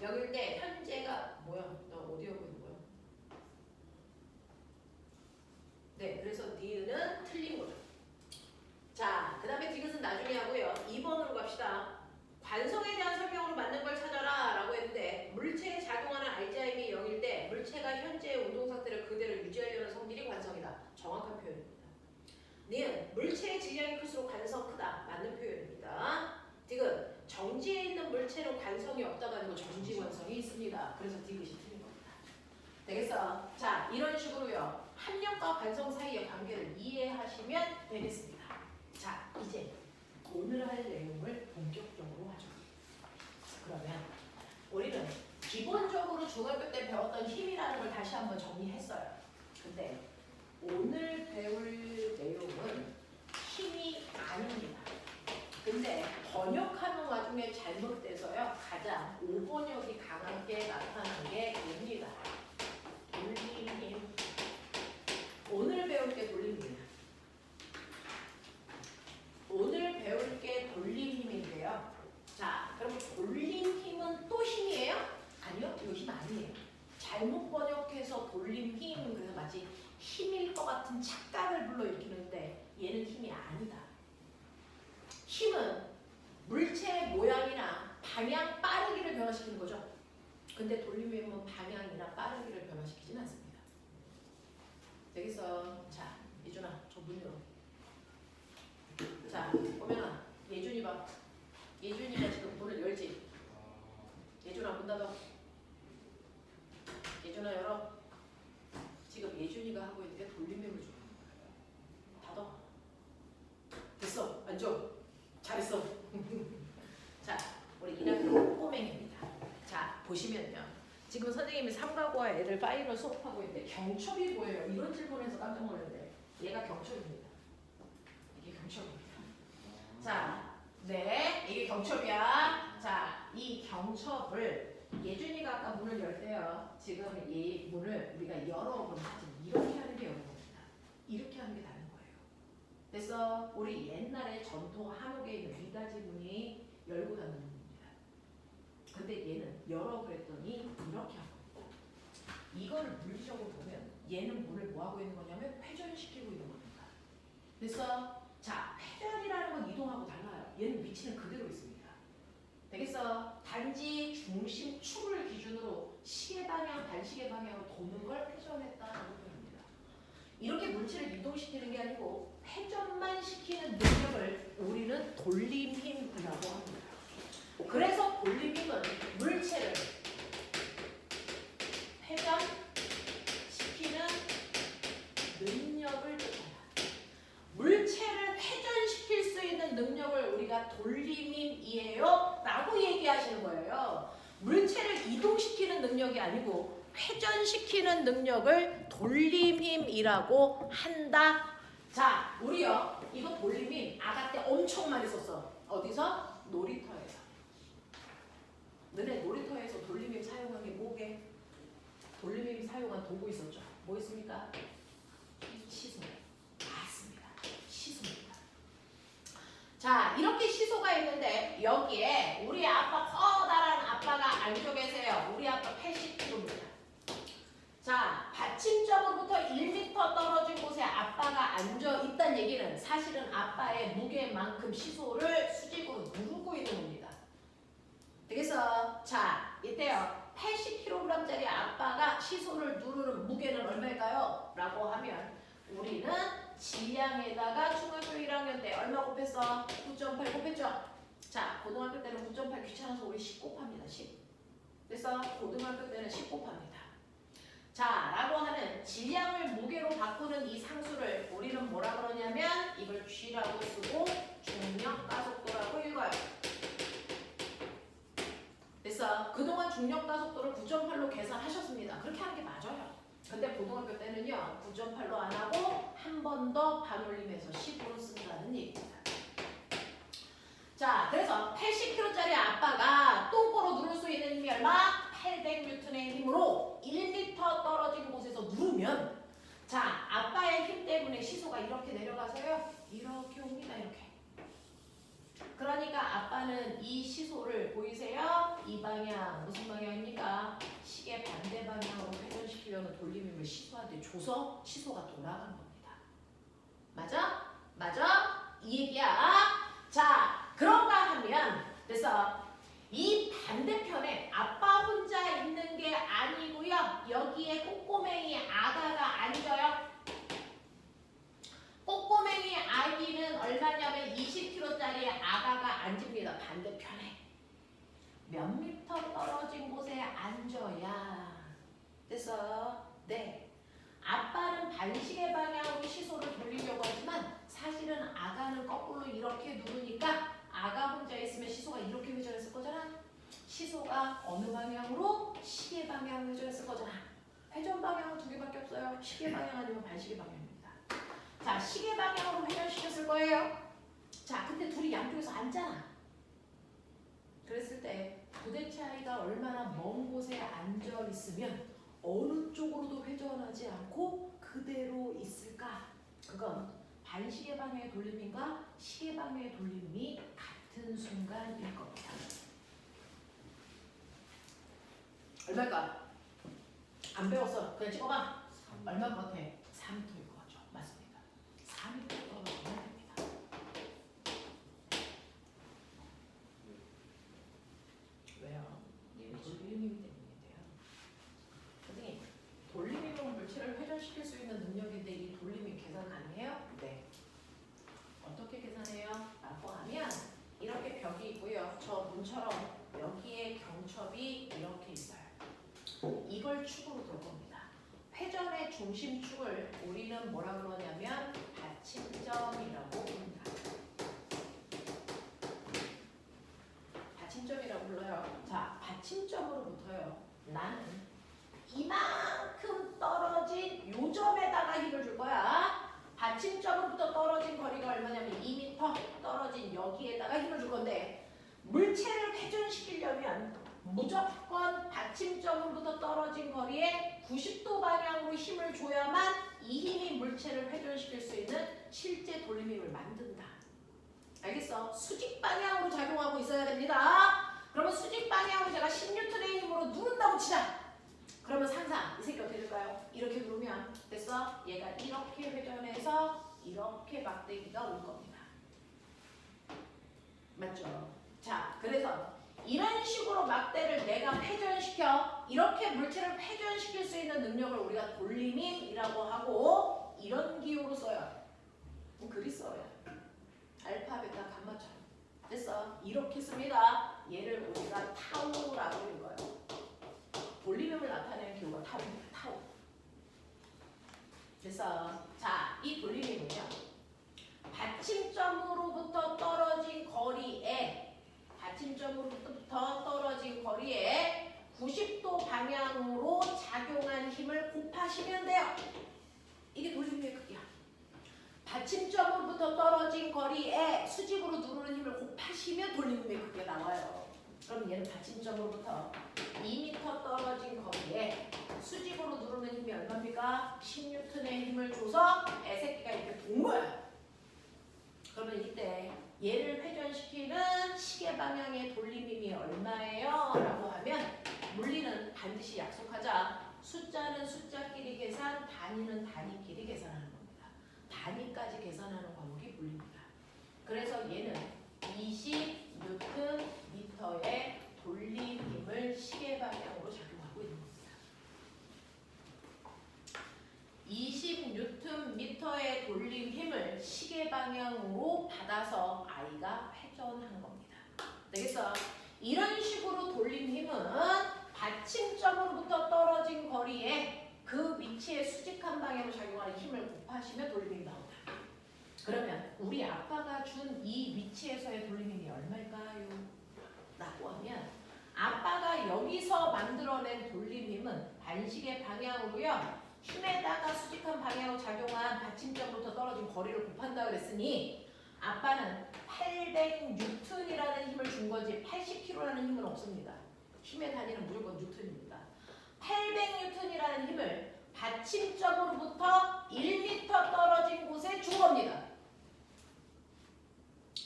여길 때 현재가 뭐야? 나 어디 하고 있는 거야? 네, 그래서 니은은 틀린 거죠. 자, 그 다음에 디귿은 나중에 하고요. 2번으로 갑시다. 관성에 대한 설명으로 맞는 걸 찾아라 라고 했는데 물체에 작용하는 알자임이 0일 때 물체가 현재의 운동 상태를 그대로 유지하려는 성질이 관성이다. 정확한 표현입니다. 니은 물체의 질량이 클수록 관성 크다. 맞는 표현입니다. 디귿 정지해 있는 물체는 관성이 없다고 하는 거 정지 관성이 있습니다. 그래서 디귿이 틀린 겁니다. 되겠어? 자, 이런 식으로요. 합력과 관성 사이의 관계를 이해하시면 되겠습니다. 자, 이제 오늘 할 내용을 본격적으로 하죠. 그러면 우리는 기본적으로 중학교 때 배웠던 힘이라는 걸 다시 한번 정리했어요. 근데 오늘 배울 내용은 힘이 아닙니다. 근데 번역하는 와중에 잘못돼서요. 가장 오번역이 강하게 나타난 게 됩니다. 돌림힘. 오늘 배울 게 돌림힘이에요. 오늘 배울 게 돌림힘인데요. 자, 그럼 돌림힘은 또 힘이에요? 아니요, 이거 힘 아니에요. 잘못 번역해서 돌림힘, 그래서 마치 힘일 것 같은 착각을 불러일으키는데 얘는 힘이 아니다. 힘은 물체의 모양이나 방향 빠르기를 변화시키는 거죠. 근데 돌림힘은 방향이나 빠르기를 변화시키진 않습니다. 되겠어? 자, 예준아, 저 문 열어. 자, 보면아, 예준이 봐. 예준이가 지금 문을 열지. 예준아, 문 닫아. 예준아, 열어. 지금 예준이가 하고 있는 게 돌림힘을 주는 거예요. 닫아. 됐어. 앉아. 잘했어. 자, 우리 1학년 꼬맹입니다. 자, 보시면요. 지금 선생님이 3가구와 애들 파이널 수업하고 있는데 경첩이 보여요. 이런 질문에서 깜짝 놀랐는데 얘가 경첩입니다. 이게 경첩입니다. 자, 네, 이게 경첩이야. 자, 이 경첩을 예준이가 아까 문을 열 때요. 지금 이 문을 우리가 열어보면 사실 이렇게 하는 게 여는 겁니다. 이렇게 하는 게 다른 거예요. 그래서 우리 옛날에 전통 한옥에 있는 미닫이 문이 열고 닫는 문입니다. 근데 얘는 열어 그랬더니 이렇게 하고 있다. 이거를 물리적으로 보면 얘는 문을 뭐 하고 있는 거냐면 회전시키고 있는 겁니다. 그래서 자, 회전이라는 건 이동하고 달라요. 얘는 위치는 그대로 있습니다. 되겠어? 단지 중심축을 기준으로 시계 방향, 반시계 방향으로 도는 걸 회전했다라고 표현합니다. 이렇게 물체를 이동시키는 게 아니고 회전만 시키는 능력을 우리는 돌림힘이라고 합니다. 그래서 돌림힘은 물체를 회전시키는 능력을 뜻한다. 물체를 회전시킬 수 있는 능력을 우리가 돌림힘이에요 라고 얘기하시는 거예요. 물체를 이동시키는 능력이 아니고 회전시키는 능력을 돌림힘이라고 한다. 자, 우리요 이거 돌림힘 아가 때 엄청 많이 썼어. 어디서? 놀이터에서. 너네 놀이터에서 돌림힘 사용한 게 뭐게? 돌림힘 사용한 도구 있었죠. 뭐 있습니까? 시소. 맞습니다. 시소입니다. 자, 이렇게 시소가 있는데 여기에 우리 아빠 커다란 아빠가 앉아 계세요. 우리 아빠 80kg입니다. 자, 받침점으로부터 1m 떨어진 곳에 아빠가 앉아 있다는 얘기는 사실은 아빠의 무게만큼 시소를 수직으로 누르고 있는 겁니다. 되겠어? 자, 이때요. 80kg짜리 아빠가 시소를 누르는 무게는 얼마일까요? 라고 하면 우리는 지향에다가 중학교 1학년 때 얼마 곱했어? 9.8 곱했죠? 자, 고등학교 때는 9.8 귀찮아서 우리 10 곱합니다. 10. 그래서 고등학교 때는 10 곱합니다. 자, 라고 하는 질량을 무게로 바꾸는 이 상수를 우리는 뭐라 그러냐면 이걸 G라고 쓰고 중력 가속도라고 읽어요. 그래서 그동안 중력 가속도를 9.8로 계산하셨습니다. 그렇게 하는 게 맞아요. 근데 고등학교 때는요 9.8로 안 하고 한 번 더 반올림해서 10으로 쓴다는 얘기입니다. 자, 그래서 80kg짜리 아빠가 똥꼬로 누를 수 있는 힘이 얼마? 800N의 힘으로 1m 떨어진 곳에서 누르면 자, 아빠의 힘 때문에 시소가 이렇게 내려가서요 이렇게 옵니다. 이렇게. 그러니까 아빠는 이 시소를 보이세요? 이 방향 무슨 방향입니까? 시계 반대 방향으로 회전시키려는 돌림힘을 시소한테 줘서 시소가 돌아간 겁니다. 맞아? 맞아? 이 얘기야. 자, 그런가 하면 그래서 이 반대편에 아빠 혼자 있는 게 아니고요. 여기에 꼬꼬맹이 아가가 앉아요. 꼬꼬맹이 아기는 얼마냐면 20kg짜리 아가가 앉습니다. 반대편에. 몇 미터 떨어진 곳에 앉아야. 됐어? 네. 아빠는 반시계 방향으로 시소를 돌리려고 하지만 사실은 아가는 거꾸로 이렇게 누르니까 아가 혼자 있으면 시소가 이렇게 회전했을 거잖아. 시소가 어느 방향으로? 시계 방향으로 회전했을 거잖아. 회전 방향은 두 개밖에 없어요. 시계 방향 아니면 반시계 방향입니다. 자, 시계 방향으로 회전시켰을 거예요. 자, 근데 둘이 양쪽에서 앉잖아. 그랬을 때 도대체 아이가 얼마나 먼 곳에 앉아 있으면 어느 쪽으로도 회전하지 않고 그대로 있을까? 그건 반시계 방향의 돌림과 시계 방향의 돌림이 같은 순간일 겁니다. 얼마일까? 안 배웠어. 그냥 찍어봐. 얼마 것 같아? 3m일 거죠. 맞습니다. 3m 떨어지면 됩니다. 왜요? 돌림이 때문인데요. 선생님, 돌림이면 물체를 회전시킬 수 있는 능력인데 이 돌림이 계산 가능해요? 네. 어떻게 계산해요? 라고 하면 이렇게 벽이 있고요. 저 문처럼 여기에 경첩이 이렇게 있어요. 이걸 축으로 볼 겁니다. 회전의 중심축을 우리는 뭐라 그러냐면 받침점이라고 부릅니다. 받침점이라고 불러요. 자, 받침점으로부터요. 나는 이만큼 떨어진 요 점에다가 힘을 줄 거야. 받침점으로부터 떨어진 거리가 얼마냐면 2m 떨어진 여기에다가 힘을 줄 건데 물체를 회전시키려면 무조건 받침점으로부터 떨어진 거리에 90도 방향으로 힘을 줘야만 이 힘이 물체를 회전시킬 수 있는 실제 돌림힘을 만든다. 알겠어? 수직 방향으로 작용하고 있어야 됩니다. 그러면 수직 방향으로 제가 10N의 힘으로 누른다고 치자. 그러면 상상 이 새끼 어떻게 될까요? 이렇게 누르면 됐어? 얘가 이렇게 회전해서 이렇게 막대기가 올 겁니다. 맞죠? 자, 그래서 이런 식으로 막대를 내가 회전시켜 이렇게 물체를 회전시킬 수 있는 능력을 우리가 돌림힘이라고 하고 이런 기호로 써요. 글이 써요. 알파, 베타, 감마처럼. 됐어? 이렇게 씁니다. 얘를 우리가 타우라고 읽어요. 돌림힘을 나타내는 기호가 타우입니다. 타우. 됐어? 자, 이 돌림힘은요. 받침점으로부터 떨어진 거리에 90도 방향으로 작용한 힘을 곱하시면 돼요. 이게 돌림힘의 크기야. 받침점으로부터 떨어진 거리에 수직으로 누르는 힘을 곱하시면 돌림힘의 크기가 나와요. 그럼 얘는 받침점으로부터 2m 떨어진 거리에 수직으로 누르는 힘이 얼마입니까? 10N의 힘을 줘서 애새끼가 이렇게 돈 거야. 그러면 이때 얘를 회전시키는 시계 방향의 돌림힘이 얼마예요? 라고 하면 물리는 반드시 약속하자. 숫자는 숫자끼리 계산, 단위는 단위끼리 계산하는 겁니다. 단위까지 계산하는 과목이 물리입니다. 그래서 얘는 20Nm의 돌림힘을 시계 방향으로 작용하고 있는 겁니다. 20Nm의 돌림힘을 시계 방향으로 받아서 아이가 회전하는 겁니다. 되겠어? 이런 식으로 돌림힘은 받침점으로부터 떨어진 거리에 그 위치에 수직한 방향으로 작용하는 힘을 곱하시면 돌림힘이 나온다. 그러면 우리 아빠가 준 이 위치에서의 돌림힘이 얼마일까요? 라고 하면 아빠가 여기서 만들어낸 돌림힘은 반시계 방향으로요. 힘에다가 수직한 방향으로 작용한 받침점부터 떨어진 거리를 곱한다 그랬으니 아빠는 800N이라는 힘을 준 거지 80kg라는 힘은 없습니다. 힘의 단위는 무조건 뉴턴입니다. 800N이라는 힘을 받침점으로부터 1m 떨어진 곳에 준 겁니다.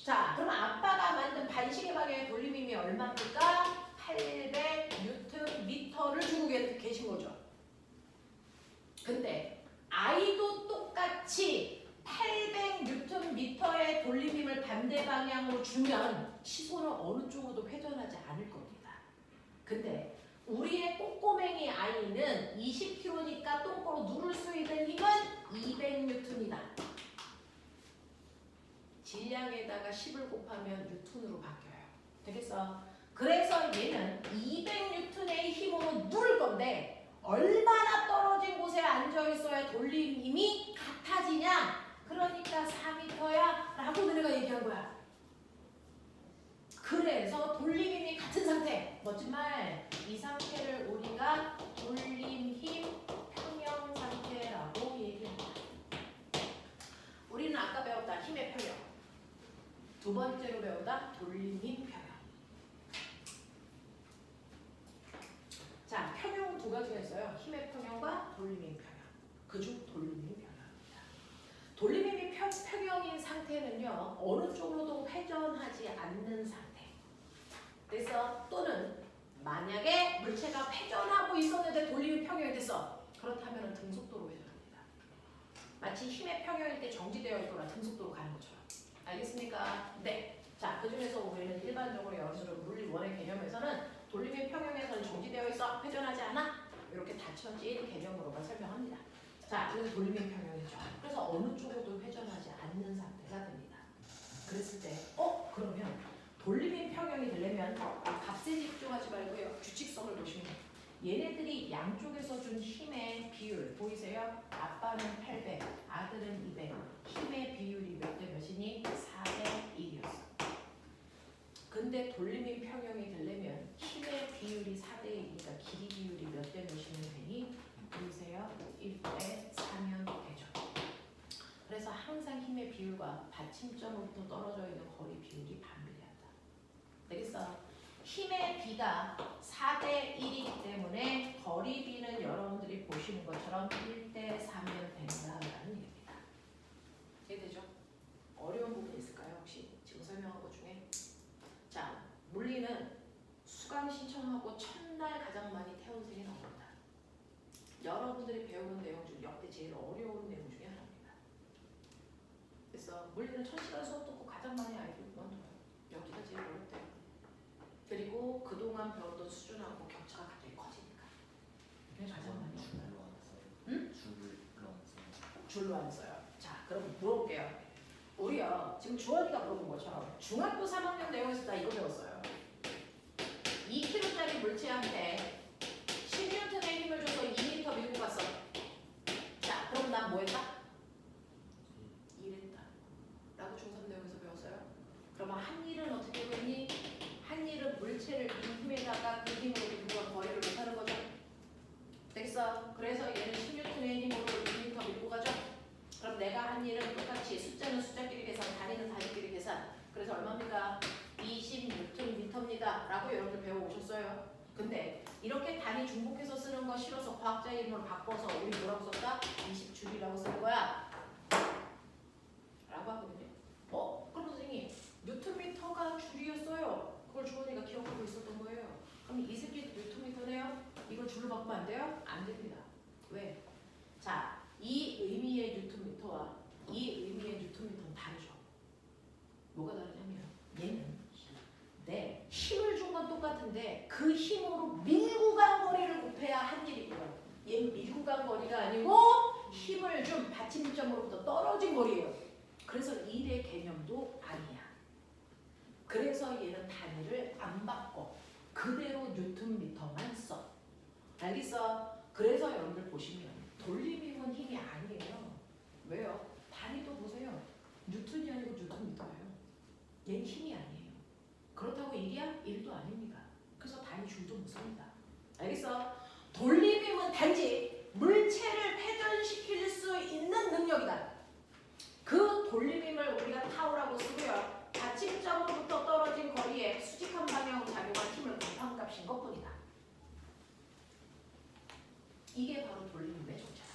자, 그럼 아빠가 만든 반시계 방향의 돌림힘이 얼마입니까? 800Nm를 주고 계신 거죠. 근데 아이도 똑같이 800Nm의 돌림힘을 반대 방향으로 주면 시소는 어느 쪽으로도 회전하지 않을 겁니다. 근데 우리의 꼬꼬맹이 아이는 20kg니까 똥꼬로 누를 수 있는 힘은 200N이다. 질량에다가 10을 곱하면 뉴턴으로 바뀌어요. 되겠어? 그래서 얘는 200N의 힘으로 누를 건데 얼마나 떨어진 곳에 앉아 있어야 돌림힘이 같아지냐? 그러니까 4m야 라고 너네가 얘기한 거야. 그래서 돌림힘이 같은 상태. 멋진 말. 이 상태를 우리가 돌림힘 평형 상태라고 얘기합니다. 우리는 아까 배웠다. 힘의 평형. 두 번째로 배우다 돌림힘 평형. 자, 평형 두 가지가 있어요. 힘의 평형과 돌림힘 평형. 그중 돌림힘 평형입니다. 돌림힘이 평형인 상태는요, 어느 쪽으로도 회전하지 않는 상태. 그래서 또는 만약에 물체가 회전하고 있었는데 돌림힘 평형이 됐어. 그렇다면 등속도로 회전합니다. 마치 힘의 평형일 때 정지되어 있거나 등속도로 가는 것처럼. 알겠습니까? 네. 자, 그 중에서 우리는 일반적으로 여러분들 물리 원의 개념에서는 돌림힘 평형에서는 정지되어 있어. 회전하지 않아. 이렇게 닫혀진 개념으로만 설명합니다. 자, 그래서 돌림힘 평형이죠. 그래서 어느 쪽으로도 회전하지 않는 상태가 됩니다. 그랬을 때, 그러면 돌림힘 평형이 되려면 값에 집중하지 말고요. 규칙성을 보시면 얘네들이 양쪽에서 준 힘의 비율 보이세요? 아빠는 800, 아들은 200. 힘의 비율이 몇 대 몇이니? 4대 1이었어. 근데 돌림힘 평형이 되려면 힘의 비율이 4대 1이니까 길이 비율이 몇 대 몇이면 되니? 보이세요? 1대 4면 되죠. 그래서 항상 힘의 비율과 받침점으로부터 떨어져 있는 거리 비율이 반비례한다. 되겠어? 힘의 비가 4대 1이기 때문에 거리 비는 여러분들이 보시는 것처럼 1대 4면 된다라는 얘기입니다. 이해되죠? 어려운 부분 있을까요? 혹시 지금 설명한 것 중에? 자, 물리는 수강 신청하고 첫날 가장 많이 태운생이 나옵니다. 여러분들이 배우는 내용 중 역대 제일 어려운 내용 중에 하나입니다. 그래서 물리는 1000시간 수업 듣고 가장 많이 아이들이 그만둬요. 여기가 제일 어렵대요. 그리고 그동안 배웠던 수준하고 격차가 갑자기 커지니까. 그래서 가장 많이 줄로 안 써요. 응? 줄로 안 써요. 줄로 안 써요. 자, 그럼 물어볼게요. 우리요, 지금 주원이가 물어본 것처럼 중학교 3학년 내용에서 다 이거 배웠어요. 2kg짜리 물체한테 10N의 힘을 줘서 2m 밀고 갔어. 자, 그럼 난 뭐 했다? 일했다. 라고 중3 내용에서 배웠어요. 그러면 한 일은 어떻게 되니? 한 일은 물체를 이 힘에다가 그 힘으로 누가 거리를 못하는 거죠. 되겠어? 그래서 얘는 10N의 힘으로 2m 밀고 가죠. 그럼 내가 한 일은 똑같이 숫자는 숫자끼리 계산, 단위는 단위끼리 계산. 그래서 얼마입니까? 20Nm입니다. 라고 여러분들 배워오셨어요. 근데 이렇게 단위 중복해서 쓰는 거 싫어서 과학자 이름으로 바꿔서 우리 뭐라고 썼다? 20줄이라고 쓰는 거야. 라고 하거든요. 그럼 선생님 뉴턴미터가 줄이었어요. 그걸 주원이가 기억하고 있었던 거예요. 그럼 이 새끼도 뉴턴미터네요? 이걸 줄로 바꾸면 안 돼요? 안 됩니다. 왜? 자, 이 의미의 뉴턴미터와 이 의미의 뉴턴미터는 다르죠. 뭐가 다르냐면 얘는 네, 힘을 준 건 똑같은데 그 힘으로 밀고 간 거리를 곱해야 한 일이고요. 얘는 밀고 간 거리가 아니고 힘을 준 받침점으로부터 떨어진 거리예요. 그래서 일의 개념도 아니야. 그래서 얘는 단위를 안 바꿔. 그대로 뉴턴미터만 써. 알겠어? 그래서 여러분들 보시면 돌림힘은 힘이 아니에요. 왜요? 단위도 보세요. 뉴턴이 아니고 뉴턴미터예요. 얘는 힘이 아니에요. 그렇다고 1이야? 1도 아닙니다. 그래서 단위 줄도 못 씁니다. 알겠어? 돌림힘은 단지 물체를 회전시킬 수 있는 능력이다. 그 돌림힘을 우리가 타오라고 쓰고요. 받침점으로부터 떨어진 거리에 수직한 방향으로 작용한 힘을 곱한 값인 것뿐이다. 이게 바로 돌림힘의 정체다.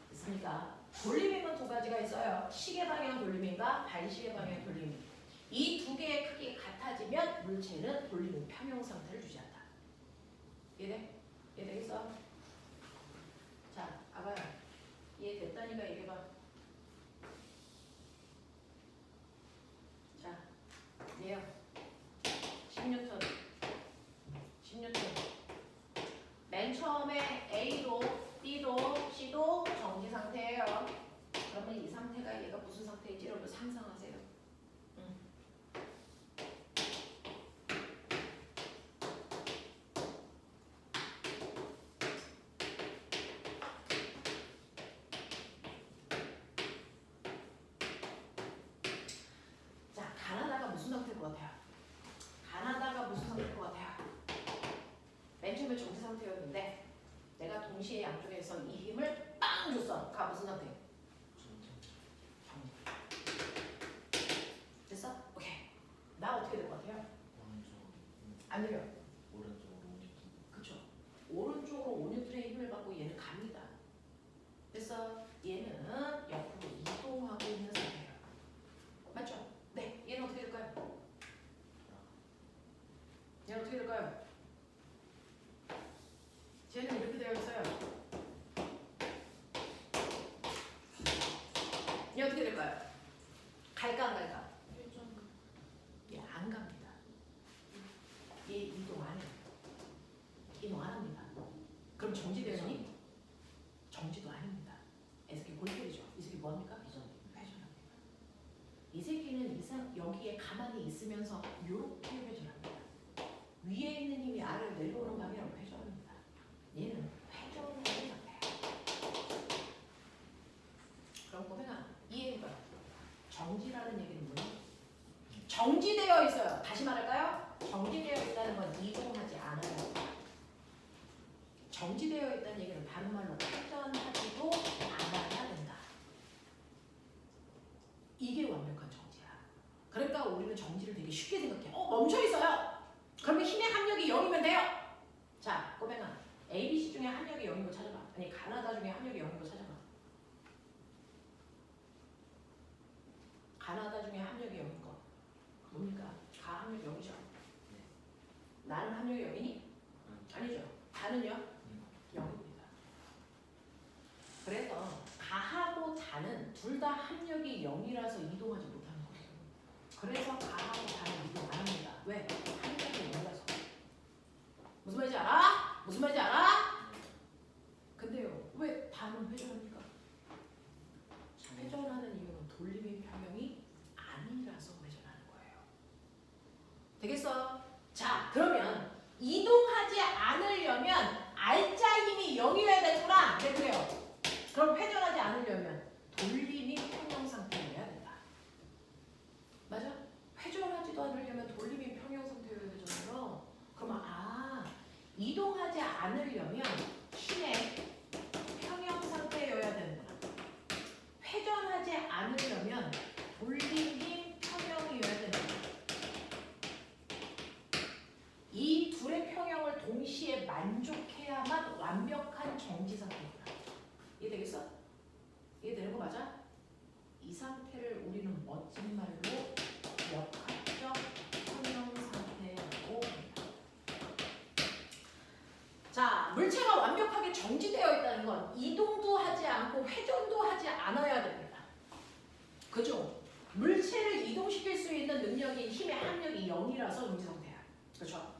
됐습니까? 돌림힘은 두 가지가 있어요. 시계 방향 돌림힘과 반시계 방향 돌림힘. 이 두 개의 크기가 같아지면 물체는 돌림힘 평형 상태를 유지한다. 이해돼? 이해되겠어? 자, 아가야. 이해됐다니까 얘기해봐. 자, 얘요. 10N. 10N. 맨 처음에 A도, B도, C도 정지 상태예요. 그러면 이 상태가 얘가 무슨 상태인지 여러분 상상하세요. 맨 처음에 정지 상태였는데 내가 동시에 양쪽에서 이 힘을 빵 줬어. 가 무슨 상태? 정지. 됐어? 오케이. 나 어떻게 될 것 같아요? 안 내려. 오른쪽으로 5N. 그쵸? 오른쪽으로 5N의 힘을 받고 얘는 갑니다. 됐어? 얘는 옆으로 이동하고 있는 상태예요. 맞죠? 네. 얘는 어떻게 될까요? 얘는 어떻게 될까요? 쟤는 이렇게 되어 있어요. 얘 어떻게 될까요? 갈까 안 갈까? 얘 안 갑니다. 얘 이동 안 해요. 이동 안 합니다. 그럼 정지되니? 정지도 아닙니다. 이 새끼 골때리죠. 이 새끼 뭐합니까? 회전합니다. 이 새끼는 여기에 가만히 있으면서 이렇게 회전합니다. 위에 있는 힘이 아래로 내려오는 방향으로 회전합니다. 얘는 회전하는 상태야. 그럼 꼬맹아 이해해봐. 정지라는 얘기는 뭐냐? 정지되어 있어요. 다시 말할까요? 정지되어 있다는 건 이동하지 않아요. 정지되어 있다는 얘기는 다른 말로 회전하지도 않아야 된다. 이게 완벽한 정지야. 그러니까 우리는 정지를 되게 쉽게 생각해. 멈춰 있어요. 그러면 힘의 합력이 0이면 돼요. 자, 꼬맹아, A, B, C 중에 합력이 0인 거 찾아봐. 아니, 가나다 중에 합력이 0인 거 찾아봐. 가나다 중에 합력이 0인 거 뭡니까? 가 합력이 0이죠. 나는 합력이 0이니? 아니죠. 가는요? 0입니다. 그래서 가하고 다는 둘 다 합력이 0이라서 이동하지 못하는 거예요. 그래서 가하고 다는 이동 안 합니다. 왜? 합력이 0이라서. 무슨 말인지 알아? 무슨 말인지 알아? 근데요, 왜 다는 회전합니까? 회전하는 이유는 돌림의 평형이 아니라서 회전하는 거예요. 되겠어? 자, 그러면 이동하지 않으려면 알짜 힘이 0이어야 되구나. 네, 그래요. 그럼 회전하지 않으려면 돌림이 평형 상태여야 된다. 맞아? 회전하지도 않으려면 돌림이 평형 상태여야 되잖아요. 그러면 이동하지 않으려면 힘의 평형 상태여야 되는구나. 회전하지 않으려면 돌림이 평형이어야 된다. 이 둘의 평형을 동시에 만족해야만 완벽한 정지 상태구나. 이해되겠어? 이해되는 거 맞아? 이 상태를 우리는 멋진 말로 역학적 평형 상태라고 합니다. 자, 물체가 완벽하게 정지되어 있다는 건 이동도 하지 않고 회전도 하지 않아야 됩니다. 그죠? 물체를 이동시킬 수 있는 능력이 힘의 합력이 0이라서 정지 상태야. 그렇죠?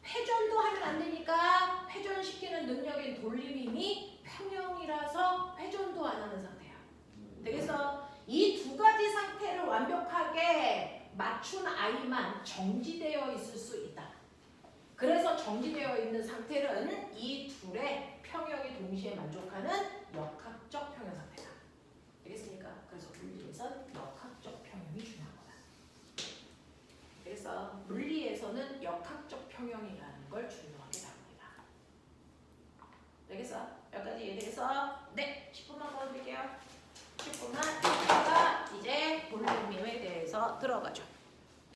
회전도 하면 안 되니까 회전시키는 능력인 돌림힘이 평형이라서 회전도 안 하는 상태야. 되겠어? 이 두 가지 상태를 완벽하게 맞춘 아이만 정지되어 있을 수 있다. 그래서 정지되어 있는 상태는 이 둘의 평형이 동시에 만족하는 역학적 평형 상태다. 되겠습니까? 그래서 물리에선 역학적 평형이 중요한 거다. 그래서 물리에서는 역학적 평형이